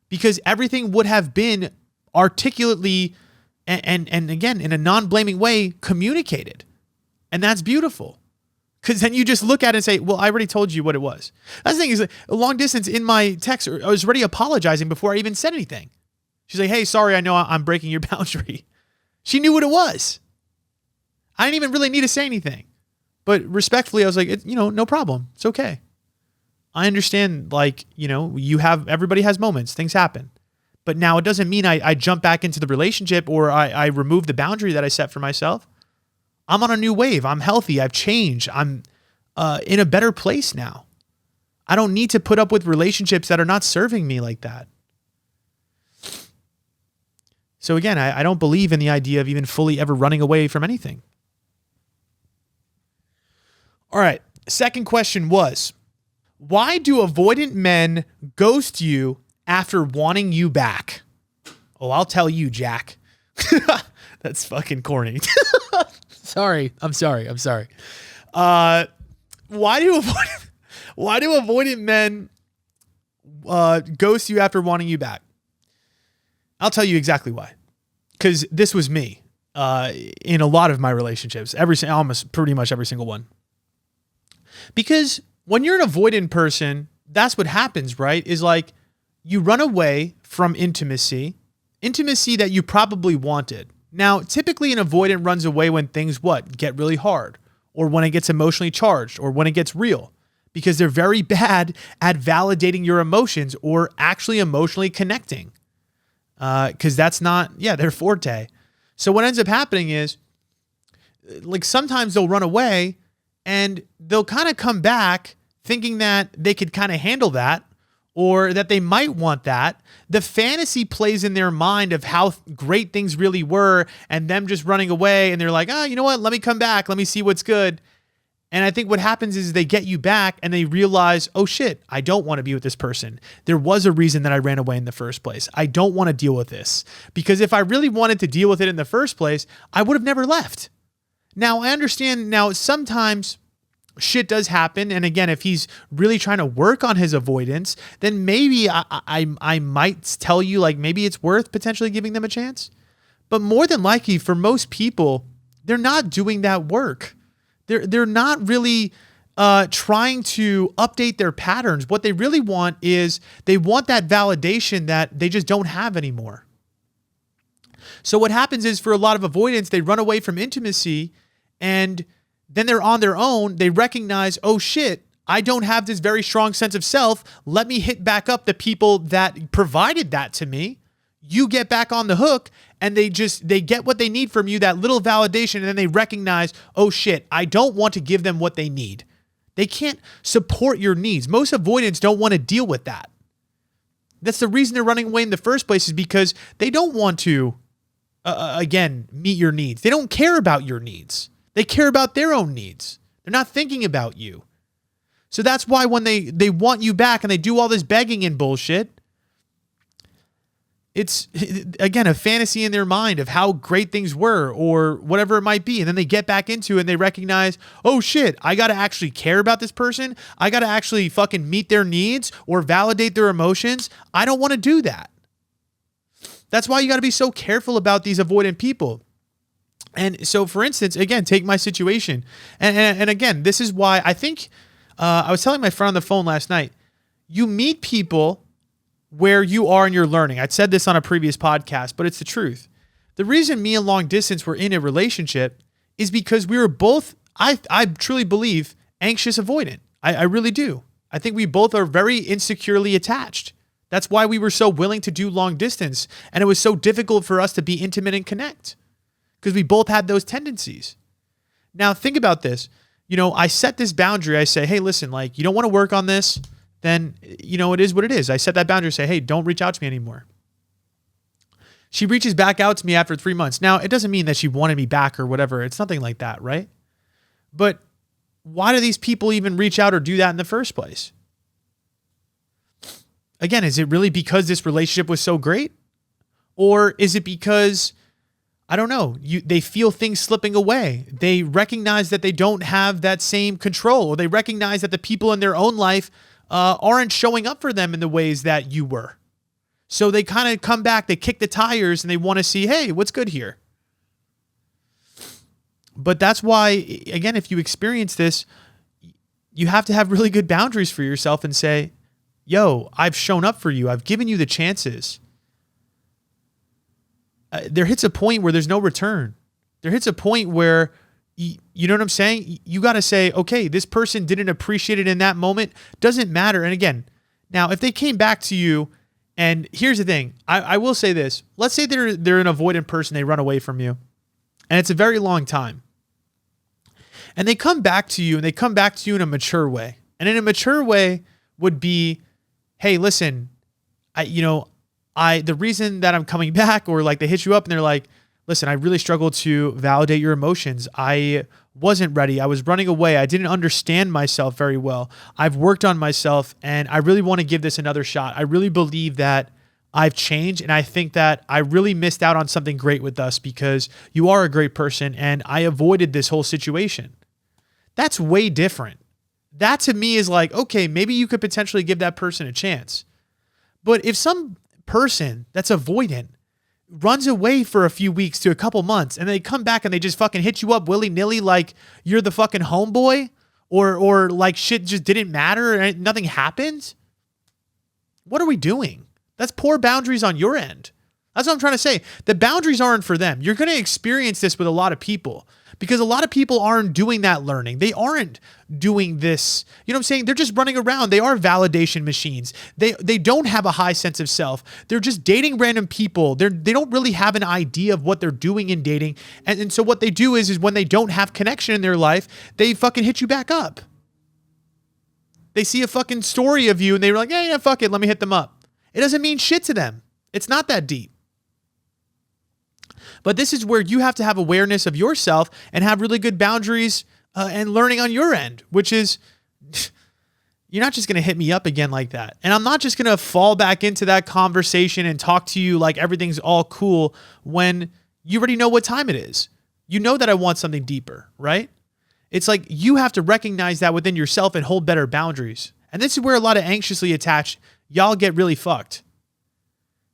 because everything would have been articulately and again, in a non-blaming way communicated. And that's beautiful. Because then you just look at it and say, well, I already told you what it was. That's the thing is long distance in my text, I was already apologizing before I even said anything. She's like, hey, sorry, I know I'm breaking your boundary. She knew what it was. I didn't even really need to say anything. But respectfully, I was like, no problem. It's okay. I understand, everybody has moments. Things happen. But now it doesn't mean I jump back into the relationship or I remove the boundary that I set for myself. I'm on a new wave. I'm healthy. I've changed. I'm in a better place now. I don't need to put up with relationships that are not serving me like that. So again, I don't believe in the idea of even fully ever running away from anything. All right. Second question was, why do avoidant men ghost you after wanting you back? Oh, I'll tell you, Jack. That's fucking corny. Sorry. I'm sorry. Why do avoidant men ghost you after wanting you back? I'll tell you exactly why. Because this was me in a lot of my relationships, almost pretty much every single one. Because when you're an avoidant person, that's what happens, right? Is like you run away from intimacy that you probably wanted. Now, typically an avoidant runs away when things get really hard, or when it gets emotionally charged, or when it gets real, because they're very bad at validating your emotions or actually emotionally connecting. Because that's not, their forte. So what ends up happening is, like, sometimes they'll run away and they'll kind of come back thinking that they could kind of handle that, or that they might want that. The fantasy plays in their mind of how great things really were and them just running away. And they're like, you know what? Let me come back. Let me see what's good. And I think what happens is they get you back and they realize, oh shit, I don't want to be with this person. There was a reason that I ran away in the first place. I don't want to deal with this, because if I really wanted to deal with it in the first place, I would have never left. Now, I understand sometimes shit does happen. And again, if he's really trying to work on his avoidance, then maybe I might tell you, like, maybe it's worth potentially giving them a chance. But more than likely, for most people, they're not doing that work. They're not really trying to update their patterns. What they really want is they want that validation that they just don't have anymore. So what happens is, for a lot of avoidance, they run away from intimacy, and then they're on their own. They recognize, oh shit, I don't have this very strong sense of self. Let me hit back up the people that provided that to me. You get back on the hook, and they get what they need from you, that little validation. And then they recognize, oh shit, I don't want to give them what they need. They can't support your needs. Most avoidants don't want to deal with that. That's the reason they're running away in the first place, is because they don't want to, again, meet your needs. They don't care about your needs. They care about their own needs. They're not thinking about you. So that's why when they want you back and they do all this begging and bullshit, it's, again, a fantasy in their mind of how great things were or whatever it might be. And then they get back into it and they recognize, oh shit, I got to actually care about this person. I got to actually fucking meet their needs or validate their emotions. I don't want to do that. That's why you got to be so careful about these avoidant people. And so, for instance, again, take my situation. And again, this is why I think, I was telling my friend on the phone last night, you meet people where you are and you're learning. I'd said this on a previous podcast, but it's the truth. The reason me and long distance were in a relationship is because we were both, I truly believe, anxious avoidant. I really do. I think we both are very insecurely attached. That's why we were so willing to do long distance. And it was so difficult for us to be intimate and connect, because we both had those tendencies. Now think about this. I set this boundary. I say, hey, listen, like, you don't want to work on this, then, it is what it is. I set that boundary, say, hey, don't reach out to me anymore. She reaches back out to me after 3 months. Now, it doesn't mean that she wanted me back or whatever. It's nothing like that, right? But why do these people even reach out or do that in the first place? Again, is it really because this relationship was so great? Or is it because, I don't know, they feel things slipping away? They recognize that they don't have that same control, or they recognize that the people in their own life aren't showing up for them in the ways that you were. So they kind of come back, they kick the tires, and they want to see, hey, what's good here? But that's why, again, if you experience this, you have to have really good boundaries for yourself and say, yo, I've shown up for you. I've given you the chances. There hits a point where there's no return. There hits a point where, you know what I'm saying? You got to say, okay, this person didn't appreciate it in that moment. Doesn't matter. And again, now, if they came back to you And here's the thing. I will say this. Let's say they're an avoidant person. They run away from you. And it's a very long time. And they come back to you, and they come back to you in a mature way. And in a mature way would be, hey, listen, the reason that I'm coming back, or like they hit you up and they're like, listen, I really struggled to validate your emotions. I wasn't ready. I was running away. I didn't understand myself very well. I've worked on myself, and I really want to give this another shot. I really believe that I've changed, and I think that I really missed out on something great with us because you are a great person, and I avoided this whole situation. That's way different. That to me is like, okay, maybe you could potentially give that person a chance. But if some person that's avoidant runs away for a few weeks to a couple months, and they come back and they just fucking hit you up willy-nilly like you're the fucking homeboy, or like shit just didn't matter and nothing happened, what are we doing? That's poor boundaries on your end. That's what I'm trying to say. The boundaries aren't for them. You're going to experience this with a lot of people because a lot of people aren't doing that learning. They aren't doing this. You know what I'm saying? They're just running around. They are validation machines. They don't have a high sense of self. They're just dating random people. They don't really have an idea of what they're doing in dating. And so what they do is when they don't have connection in their life, they fucking hit you back up. They see a fucking story of you and they're like, yeah, fuck it. Let me hit them up. It doesn't mean shit to them. It's not that deep. But this is where you have to have awareness of yourself and have really good boundaries and learning on your end, which is you're not just going to hit me up again like that. And I'm not just going to fall back into that conversation and talk to you like everything's all cool when you already know what time it is. You know that I want something deeper, right? It's like you have to recognize that within yourself and hold better boundaries. And this is where a lot of anxiously attached y'all get really fucked.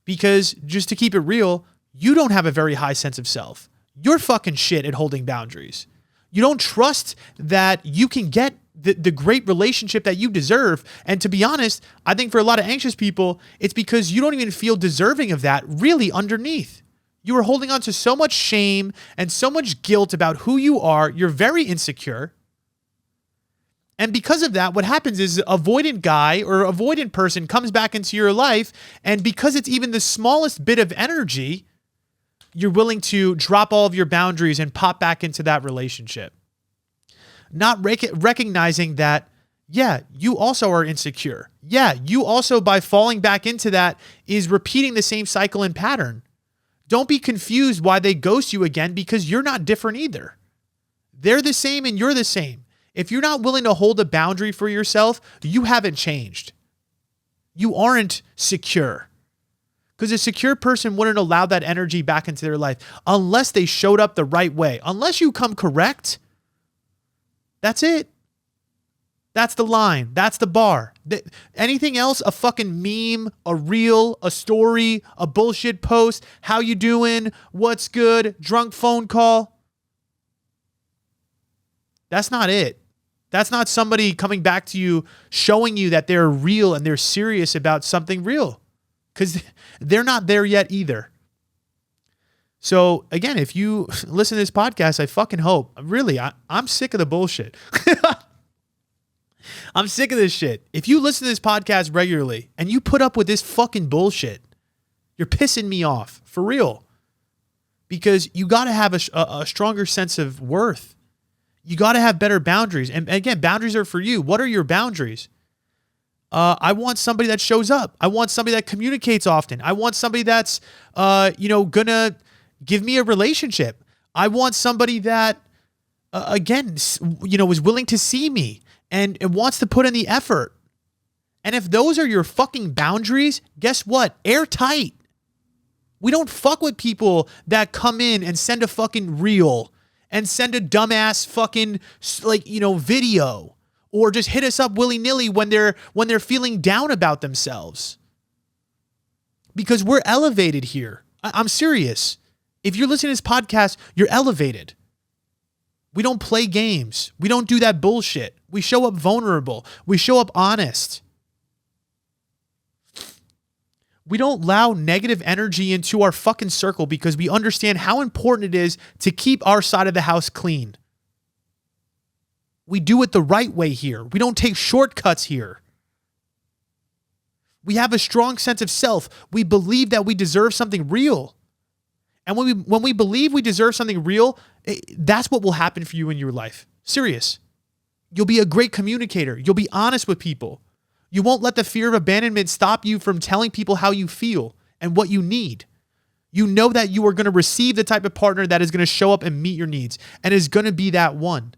Because just to keep it real, you don't have a very high sense of self. You're fucking shit at holding boundaries. You don't trust that you can get the great relationship that you deserve. And to be honest, I think for a lot of anxious people, it's because you don't even feel deserving of that really underneath. You are holding on to so much shame and so much guilt about who you are. You're very insecure. And because of that, what happens is avoidant guy or avoidant person comes back into your life. And because it's even the smallest bit of energy, you're willing to drop all of your boundaries and pop back into that relationship. Not recognizing that, yeah, you also are insecure. Yeah, you also, by falling back into that, is repeating the same cycle and pattern. Don't be confused why they ghost you again because you're not different either. They're the same and you're the same. If you're not willing to hold a boundary for yourself, you haven't changed. You aren't secure. Because a secure person wouldn't allow that energy back into their life unless they showed up the right way. Unless you come correct, that's it. That's the line. That's the bar. Anything else, a fucking meme, a reel, a story, a bullshit post, how you doing, what's good, drunk phone call. That's not it. That's not somebody coming back to you, showing you that they're real and they're serious about something real. Because they're not there yet either. So again, if you listen to this podcast, I fucking hope, really, I'm sick of the bullshit. I'm sick of this shit. If you listen to this podcast regularly and you put up with this fucking bullshit, you're pissing me off for real. Because you got to have a stronger sense of worth. You got to have better boundaries. And again, boundaries are for you. What are your boundaries? I want somebody that shows up. I want somebody that communicates often. I want somebody that's, gonna give me a relationship. I want somebody that, is willing to see me and wants to put in the effort. And if those are your fucking boundaries, guess what? Airtight. We don't fuck with people that come in and send a fucking reel and send a dumbass fucking video. Or just hit us up willy-nilly when they're feeling down about themselves. Because we're elevated here. I'm serious. If you're listening to this podcast, you're elevated. We don't play games. We don't do that bullshit. We show up vulnerable. We show up honest. We don't allow negative energy into our fucking circle because we understand how important it is to keep our side of the house clean. We do it the right way here. We don't take shortcuts here. We have a strong sense of self. We believe that we deserve something real. And when we believe we deserve something real, that's what will happen for you in your life. Serious. You'll be a great communicator. You'll be honest with people. You won't let the fear of abandonment stop you from telling people how you feel and what you need. You know that you are going to receive the type of partner that is going to show up and meet your needs and is going to be that one.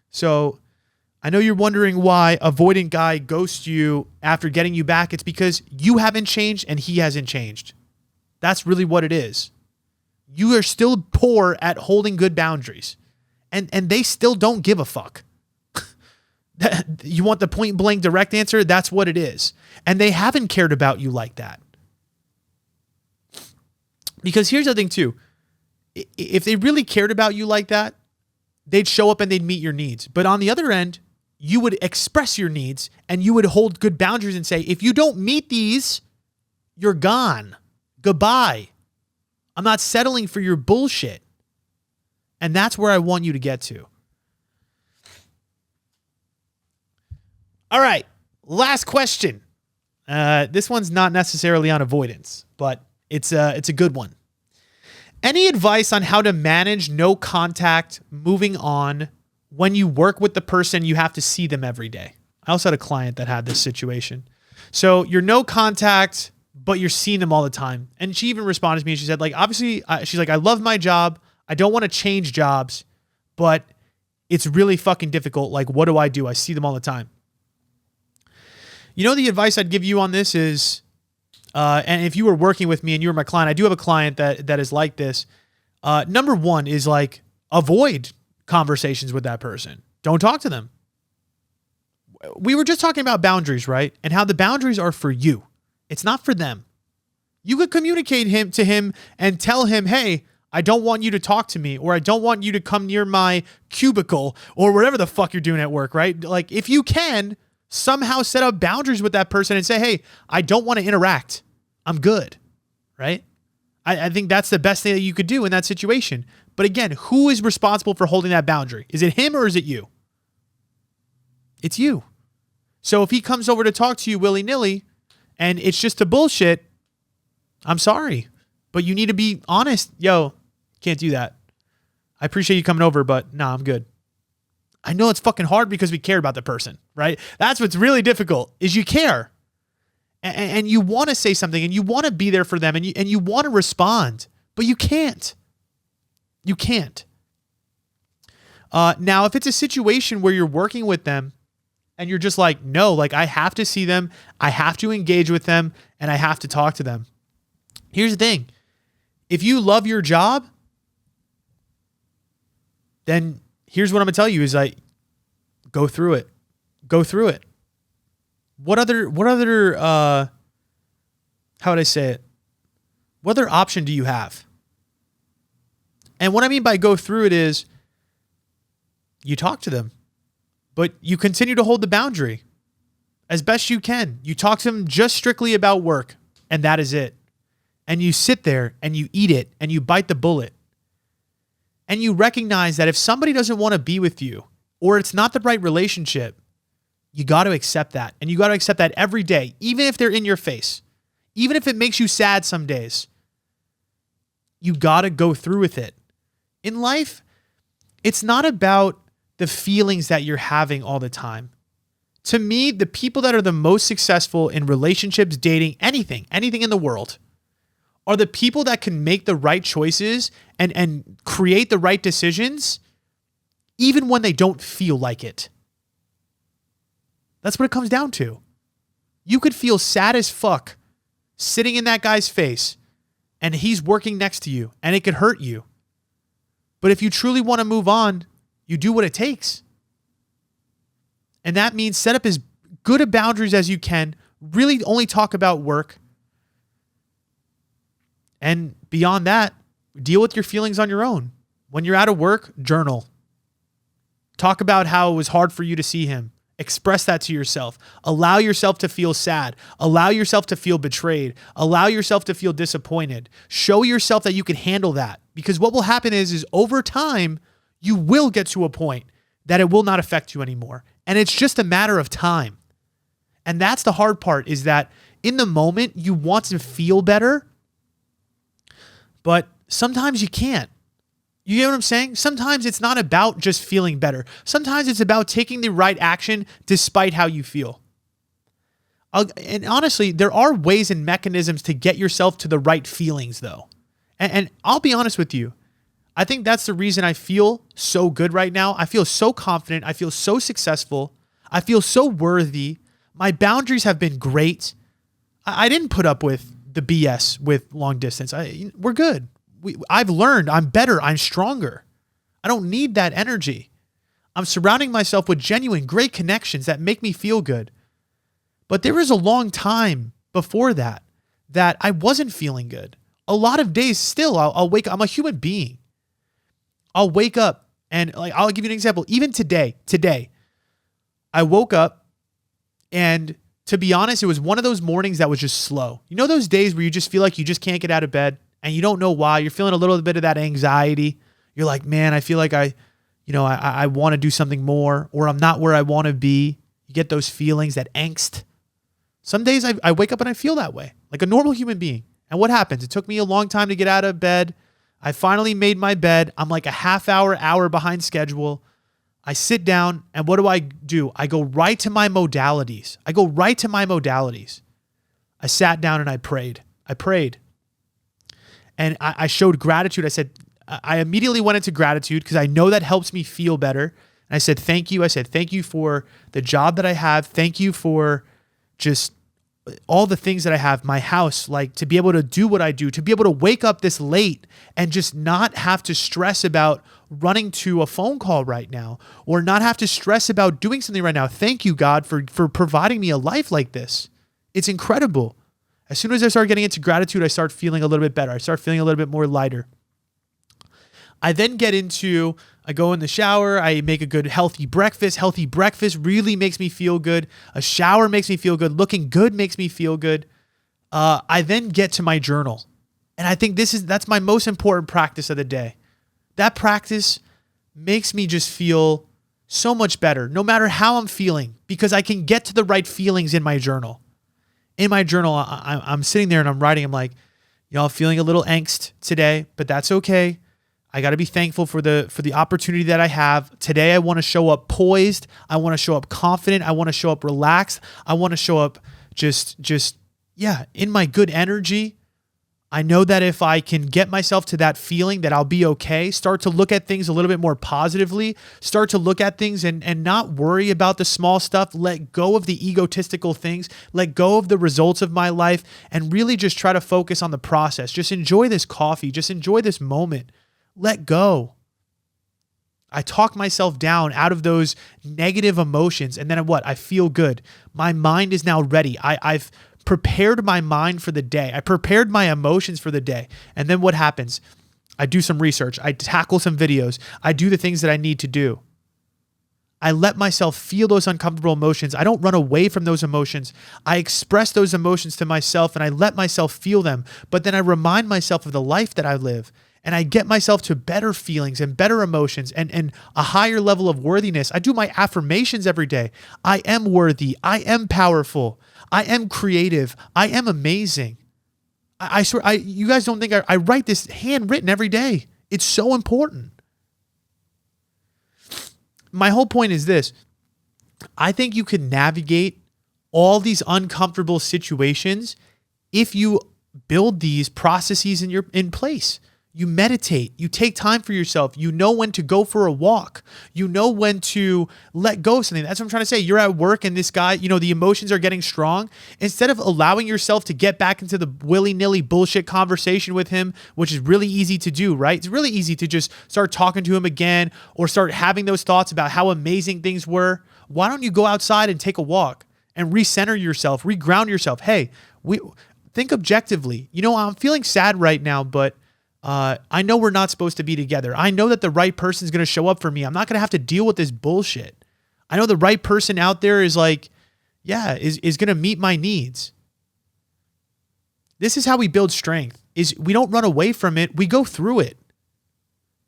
So I know you're wondering why avoidant guy ghosts you after getting you back. It's because you haven't changed and he hasn't changed. That's really what it is. You are still poor at holding good boundaries. And they still don't give a fuck. You want the point blank direct answer? That's what it is. And they haven't cared about you like that. Because here's the thing too. If they really cared about you like that, they'd show up and they'd meet your needs. But on the other end, you would express your needs and you would hold good boundaries and say, if you don't meet these, you're gone. Goodbye. I'm not settling for your bullshit. And that's where I want you to get to. All right. Last question. This one's not necessarily on avoidance, but it's a good one. Any advice on how to manage no contact moving on when you work with the person you have to see them every day? I also had a client that had this situation. So you're no contact, but you're seeing them all the time. And she even responded to me and she said, like, obviously, she's like, I love my job. I don't want to change jobs, but it's really fucking difficult. Like, what do? I see them all the time. You know, the advice I'd give you on this is, and if you were working with me and you were my client, I do have a client that is like this. Number one is like, avoid conversations with that person. Don't talk to them. We were just talking about boundaries, right? And how the boundaries are for you. It's not for them. You could communicate to him and tell him, hey, I don't want you to talk to me, or I don't want you to come near my cubicle, or whatever the fuck you're doing at work, right? Like, if you can somehow set up boundaries with that person and say, hey, I don't want to interact. I'm good, right? I think that's the best thing that you could do in that situation. But again, who is responsible for holding that boundary? Is it him or is it you? It's you. So if he comes over to talk to you willy-nilly and it's just a bullshit, I'm sorry, but you need to be honest. Yo, can't do that. I appreciate you coming over, but nah, I'm good. I know it's fucking hard because we care about the person, right? That's what's really difficult is you care. And you want to say something and you want to be there for them and you want to respond, but you can't. You can't. Now, if it's a situation where you're working with them and you're just like, no, like I have to see them, I have to engage with them, and I have to talk to them. Here's the thing. If you love your job, then here's what I'm going to tell you is like, go through it. Go through it. What other, how would I say it? What other option do you have? And what I mean by go through it is you talk to them, but you continue to hold the boundary as best you can. You talk to them just strictly about work, and that is it. And you sit there and you eat it and you bite the bullet. And you recognize that if somebody doesn't want to be with you or it's not the right relationship, you got to accept that. And you got to accept that every day, even if they're in your face, even if it makes you sad some days, you got to go through with it. In life, it's not about the feelings that you're having all the time. To me, the people that are the most successful in relationships, dating, anything in the world, are the people that can make the right choices and create the right decisions, even when they don't feel like it. That's what it comes down to. You could feel sad as fuck sitting in that guy's face and he's working next to you and it could hurt you. But if you truly want to move on, you do what it takes. And that means set up as good of boundaries as you can, really only talk about work. And beyond that, deal with your feelings on your own. When you're out of work, journal. Talk about how it was hard for you to see him. Express that to yourself. Allow yourself to feel sad. Allow yourself to feel betrayed. Allow yourself to feel disappointed. Show yourself that you can handle that. Because what will happen is over time, you will get to a point that it will not affect you anymore. And it's just a matter of time. And that's the hard part, is that in the moment you want to feel better, but sometimes you can't. You get what I'm saying? Sometimes it's not about just feeling better. Sometimes it's about taking the right action despite how you feel. And honestly, there are ways and mechanisms to get yourself to the right feelings, though. And I'll be honest with you. I think that's the reason I feel so good right now. I feel so confident. I feel so successful. I feel so worthy. My boundaries have been great. I didn't put up with the BS with long distance. We're good. I've learned. I'm better. I'm stronger. I don't need that energy. I'm surrounding myself with genuine, great connections that make me feel good. But there was a long time before that I wasn't feeling good. A lot of days still, I'll wake up. I'm a human being. I'll wake up and I'll give you an example. Even today, I woke up, and to be honest, it was one of those mornings that was just slow. You know those days where you just feel like you just can't get out of bed and you don't know why? You're feeling a little bit of that anxiety. You're like, man, I feel like I want to do something more, or I'm not where I want to be. You get those feelings, that angst. Some days I wake up and I feel that way, like a normal human being. And what happens? It took me a long time to get out of bed. I finally made my bed. I'm like a half hour behind schedule. I sit down, and what do? I go right to my modalities. I sat down and I prayed. And I showed gratitude. I immediately went into gratitude because I know that helps me feel better. And I said, thank you. I said, thank you for the job that I have. Thank you for just all the things that I have, my house, like to be able to do what I do, to be able to wake up this late and just not have to stress about running to a phone call right now, or not have to stress about doing something right now. Thank you, God, for providing me a life like this. It's incredible. As soon as I start getting into gratitude, I start feeling a little bit better. I start feeling a little bit more lighter. I then I go in the shower. I make a good healthy breakfast. Healthy breakfast really makes me feel good. A shower makes me feel good. Looking good makes me feel good. I then get to my journal. And I think that's my most important practice of the day. That practice makes me just feel so much better, no matter how I'm feeling, because I can get to the right feelings in my journal. In my journal, I'm sitting there and I'm writing. I'm like, I'm feeling a little angst today, but that's okay. I got to be thankful for the opportunity that I have. Today, I want to show up poised. I want to show up confident. I want to show up relaxed. I want to show up just in my good energy. I know that if I can get myself to that feeling that I'll be okay, start to look at things a little bit more positively, start to look at things and not worry about the small stuff, let go of the egotistical things, let go of the results of my life, and really just try to focus on the process. Just enjoy this coffee. Just enjoy this moment. Let go. I talk myself down out of those negative emotions, and then what? I feel good. My mind is now ready. I've prepared my mind for the day. I prepared my emotions for the day. And then what happens? I do some research. I tackle some videos. I do the things that I need to do. I let myself feel those uncomfortable emotions. I don't run away from those emotions. I express those emotions to myself and I let myself feel them. But then I remind myself of the life that I live. And I get myself to better feelings and better emotions and a higher level of worthiness. I do my affirmations every day. I am worthy. I am powerful. I am creative. I am amazing. I swear, you guys don't think I write this handwritten every day. It's so important. My whole point is this. I think you can navigate all these uncomfortable situations if you build these processes in place. You meditate, you take time for yourself. You know when to go for a walk. You know when to let go of something. That's what I'm trying to say. You're at work and this guy, the emotions are getting strong. Instead of allowing yourself to get back into the willy-nilly bullshit conversation with him, which is really easy to do, right? It's really easy to just start talking to him again or start having those thoughts about how amazing things were. Why don't you go outside and take a walk and recenter yourself, reground yourself? Hey, think objectively. I'm feeling sad right now, but I know we're not supposed to be together. I know that the right person is going to show up for me. I'm not going to have to deal with this bullshit. I know the right person out there is going to meet my needs. This is how we build strength. Is we don't run away from it. We go through it.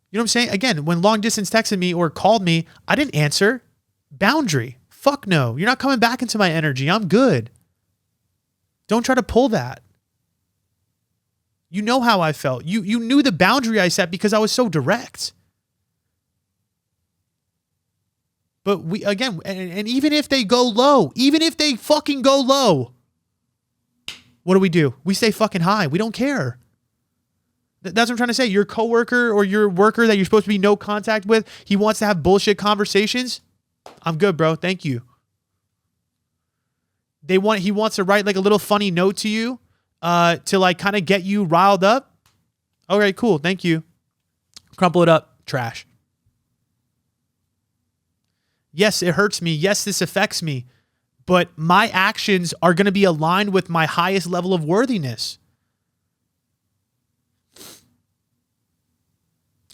You know what I'm saying? Again, when long distance texted me or called me, I didn't answer. Boundary. Fuck no. You're not coming back into my energy. I'm good. Don't try to pull that. You know how I felt. You knew the boundary I set because I was so direct. But we, again, and even if they go low, even if they fucking go low, what do? We stay fucking high. We don't care. That's what I'm trying to say. Your coworker or your worker that you're supposed to be no contact with, he wants to have bullshit conversations. I'm good, bro. Thank you. He wants to write like a little funny note to you to like kind of get you riled up. Okay, cool. Thank you. Crumple it up. Trash. Yes, it hurts me. Yes, this affects me. But my actions are going to be aligned with my highest level of worthiness.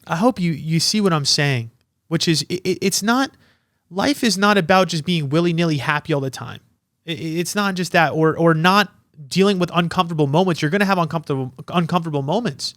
I hope you see what I'm saying, which is it's not, life is not about just being willy-nilly happy all the time. It's not just that, or not dealing with uncomfortable moments. You're going to have uncomfortable moments.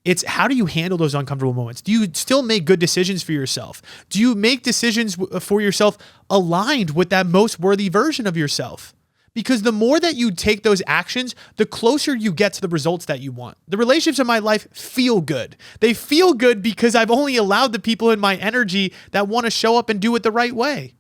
It's how do you handle those uncomfortable moments? Do you still make good decisions for yourself? Do you make decisions for yourself aligned with that most worthy version of yourself? Because the more that you take those actions, the closer you get to the results that you want. The relationships in my life feel good. They feel good because I've only allowed the people in my energy that want to show up and do it the right way.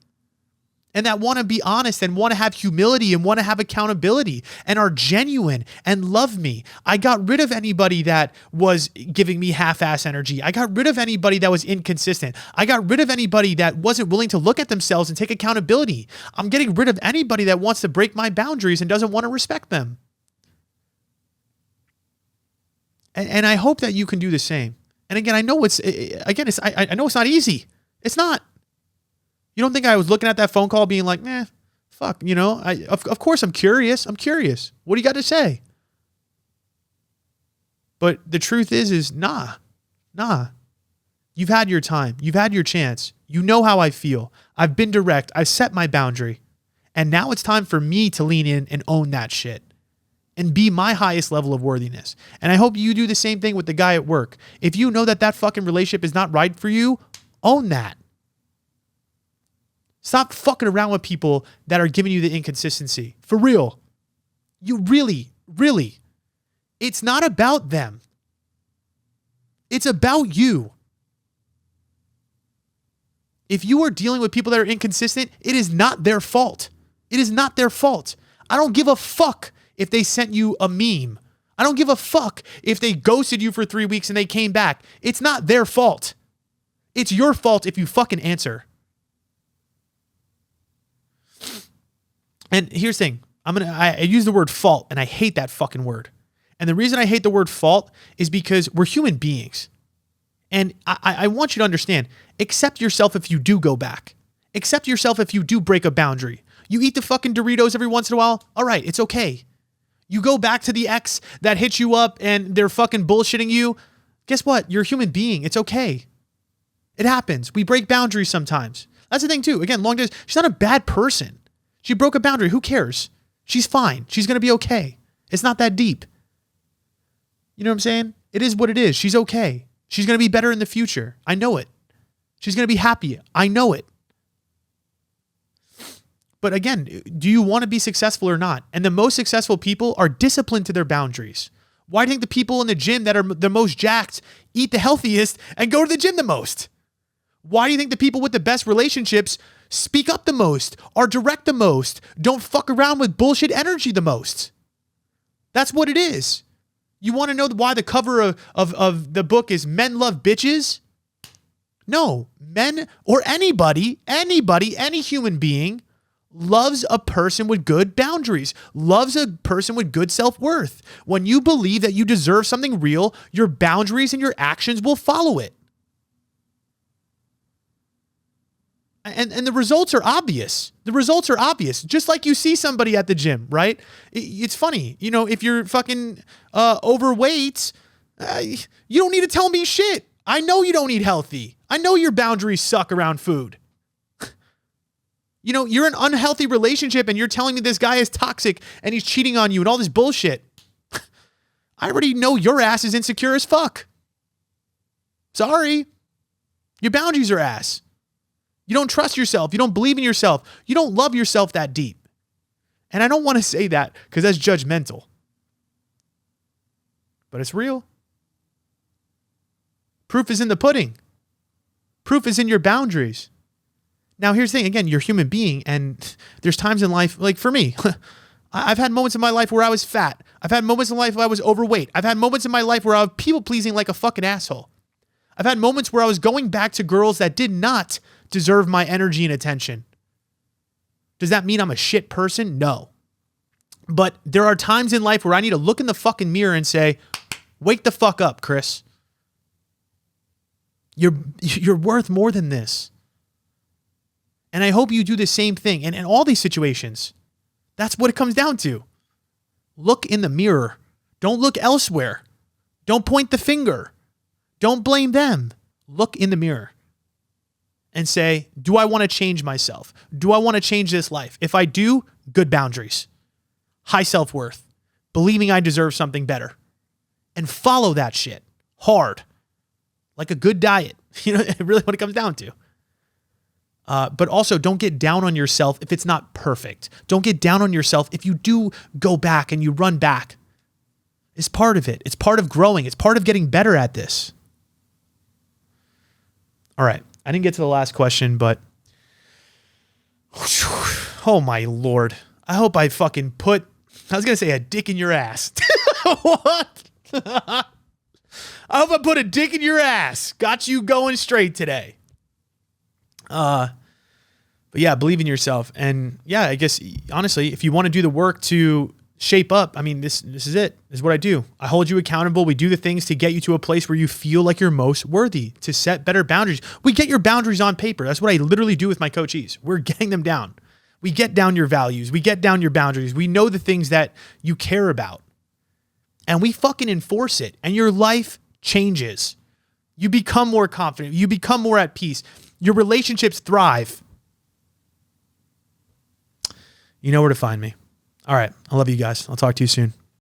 And that want to be honest and want to have humility and want to have accountability and are genuine and love me. I got rid of anybody that was giving me half-ass energy. I got rid of anybody that was inconsistent. I got rid of anybody that wasn't willing to look at themselves and take accountability. I'm getting rid of anybody that wants to break my boundaries and doesn't want to respect them. And I hope that you can do the same. And again, I know I know it's not easy. It's not. You don't think I was looking at that phone call being like, fuck, of course I'm curious. I'm curious. What do you got to say? But the truth is nah. You've had your time. You've had your chance. You know how I feel. I've been direct. I've set my boundary. And now it's time for me to lean in and own that shit and be my highest level of worthiness. And I hope you do the same thing with the guy at work. If you know that fucking relationship is not right for you, own that. Stop fucking around with people that are giving you the inconsistency. For real. You really, it's not about them. It's about you. If you are dealing with people that are inconsistent, it is not their fault. It is not their fault. I don't give a fuck if they sent you a meme. I don't give a fuck if they ghosted you for 3 weeks and they came back. It's not their fault. It's your fault if you fucking answer. And here's the thing. I use the word fault, and I hate that fucking word. And the reason I hate the word fault is because we're human beings. And I want you to understand, accept yourself if you do go back. Accept yourself if you do break a boundary. You eat the fucking Doritos every once in a while. All right, it's okay. You go back to the ex that hit you up and they're fucking bullshitting you. Guess what? You're a human being. It's okay. It happens. We break boundaries sometimes. That's the thing too. Again, long distance, she's not a bad person. She broke a boundary. Who cares? She's fine. She's going to be okay. It's not that deep. You know what I'm saying? It is what it is. She's okay. She's going to be better in the future. I know it. She's going to be happy. I know it. But again, do you want to be successful or not? And the most successful people are disciplined to their boundaries. Why do you think the people in the gym that are the most jacked eat the healthiest and go to the gym the most? Why do you think the people with the best relationships speak up the most, are direct the most, don't fuck around with bullshit energy the most? That's what it is. You want to know why the cover of the book is Men Love Bitches? No, men or anybody, any human being loves a person with good boundaries, loves a person with good self-worth. When you believe that you deserve something real, your boundaries and your actions will follow it. And the results are obvious. The results are obvious. Just like you see somebody at the gym, right? It's funny. You know, if you're fucking overweight, you don't need to tell me shit. I know you don't eat healthy. I know your boundaries suck around food. You know, you're in an unhealthy relationship and you're telling me this guy is toxic and he's cheating on you and all this bullshit. I already know your ass is insecure as fuck. Sorry. Your boundaries are ass. You don't trust yourself. You don't believe in yourself. You don't love yourself that deep. And I don't want to say that because that's judgmental. But it's real. Proof is in the pudding. Proof is in your boundaries. Now, here's the thing. Again, you're a human being, and there's times in life, like for me, I've had moments in my life where I was fat. I've had moments in life where I was overweight. I've had moments in my life where I was people-pleasing like a fucking asshole. I've had moments where I was going back to girls that did not deserve my energy and attention. Does that mean I'm a shit person? No. But there are times in life where I need to look in the fucking mirror and say, wake the fuck up, Chris. You're worth more than this. And I hope you do the same thing. And in all these situations, that's what it comes down to. Look in the mirror. Don't look elsewhere. Don't point the finger. Don't blame them. Look in the mirror and say, do I want to change myself? Do I want to change this life? If I do, good boundaries, high self-worth, believing I deserve something better, and follow that shit hard, like a good diet. You know, really what it comes down to. But also don't get down on yourself if it's not perfect. Don't get down on yourself if you do go back and you run back. It's part of it. It's part of growing. It's part of getting better at this. All right. I didn't get to the last question, but oh my Lord. I hope I fucking put, I was going to say a dick in your ass. What? I hope I put a dick in your ass. Got you going straight today. But yeah, believe in yourself. And yeah, I guess honestly, if you want to do the work to shape up, I mean, this is it. This is what I do. I hold you accountable. We do the things to get you to a place where you feel like you're most worthy, to set better boundaries. We get your boundaries on paper. That's what I literally do with my coachees. We're getting them down. We get down your values. We get down your boundaries. We know the things that you care about. And we fucking enforce it. And your life changes. You become more confident. You become more at peace. Your relationships thrive. You know where to find me. All right. I love you guys. I'll talk to you soon.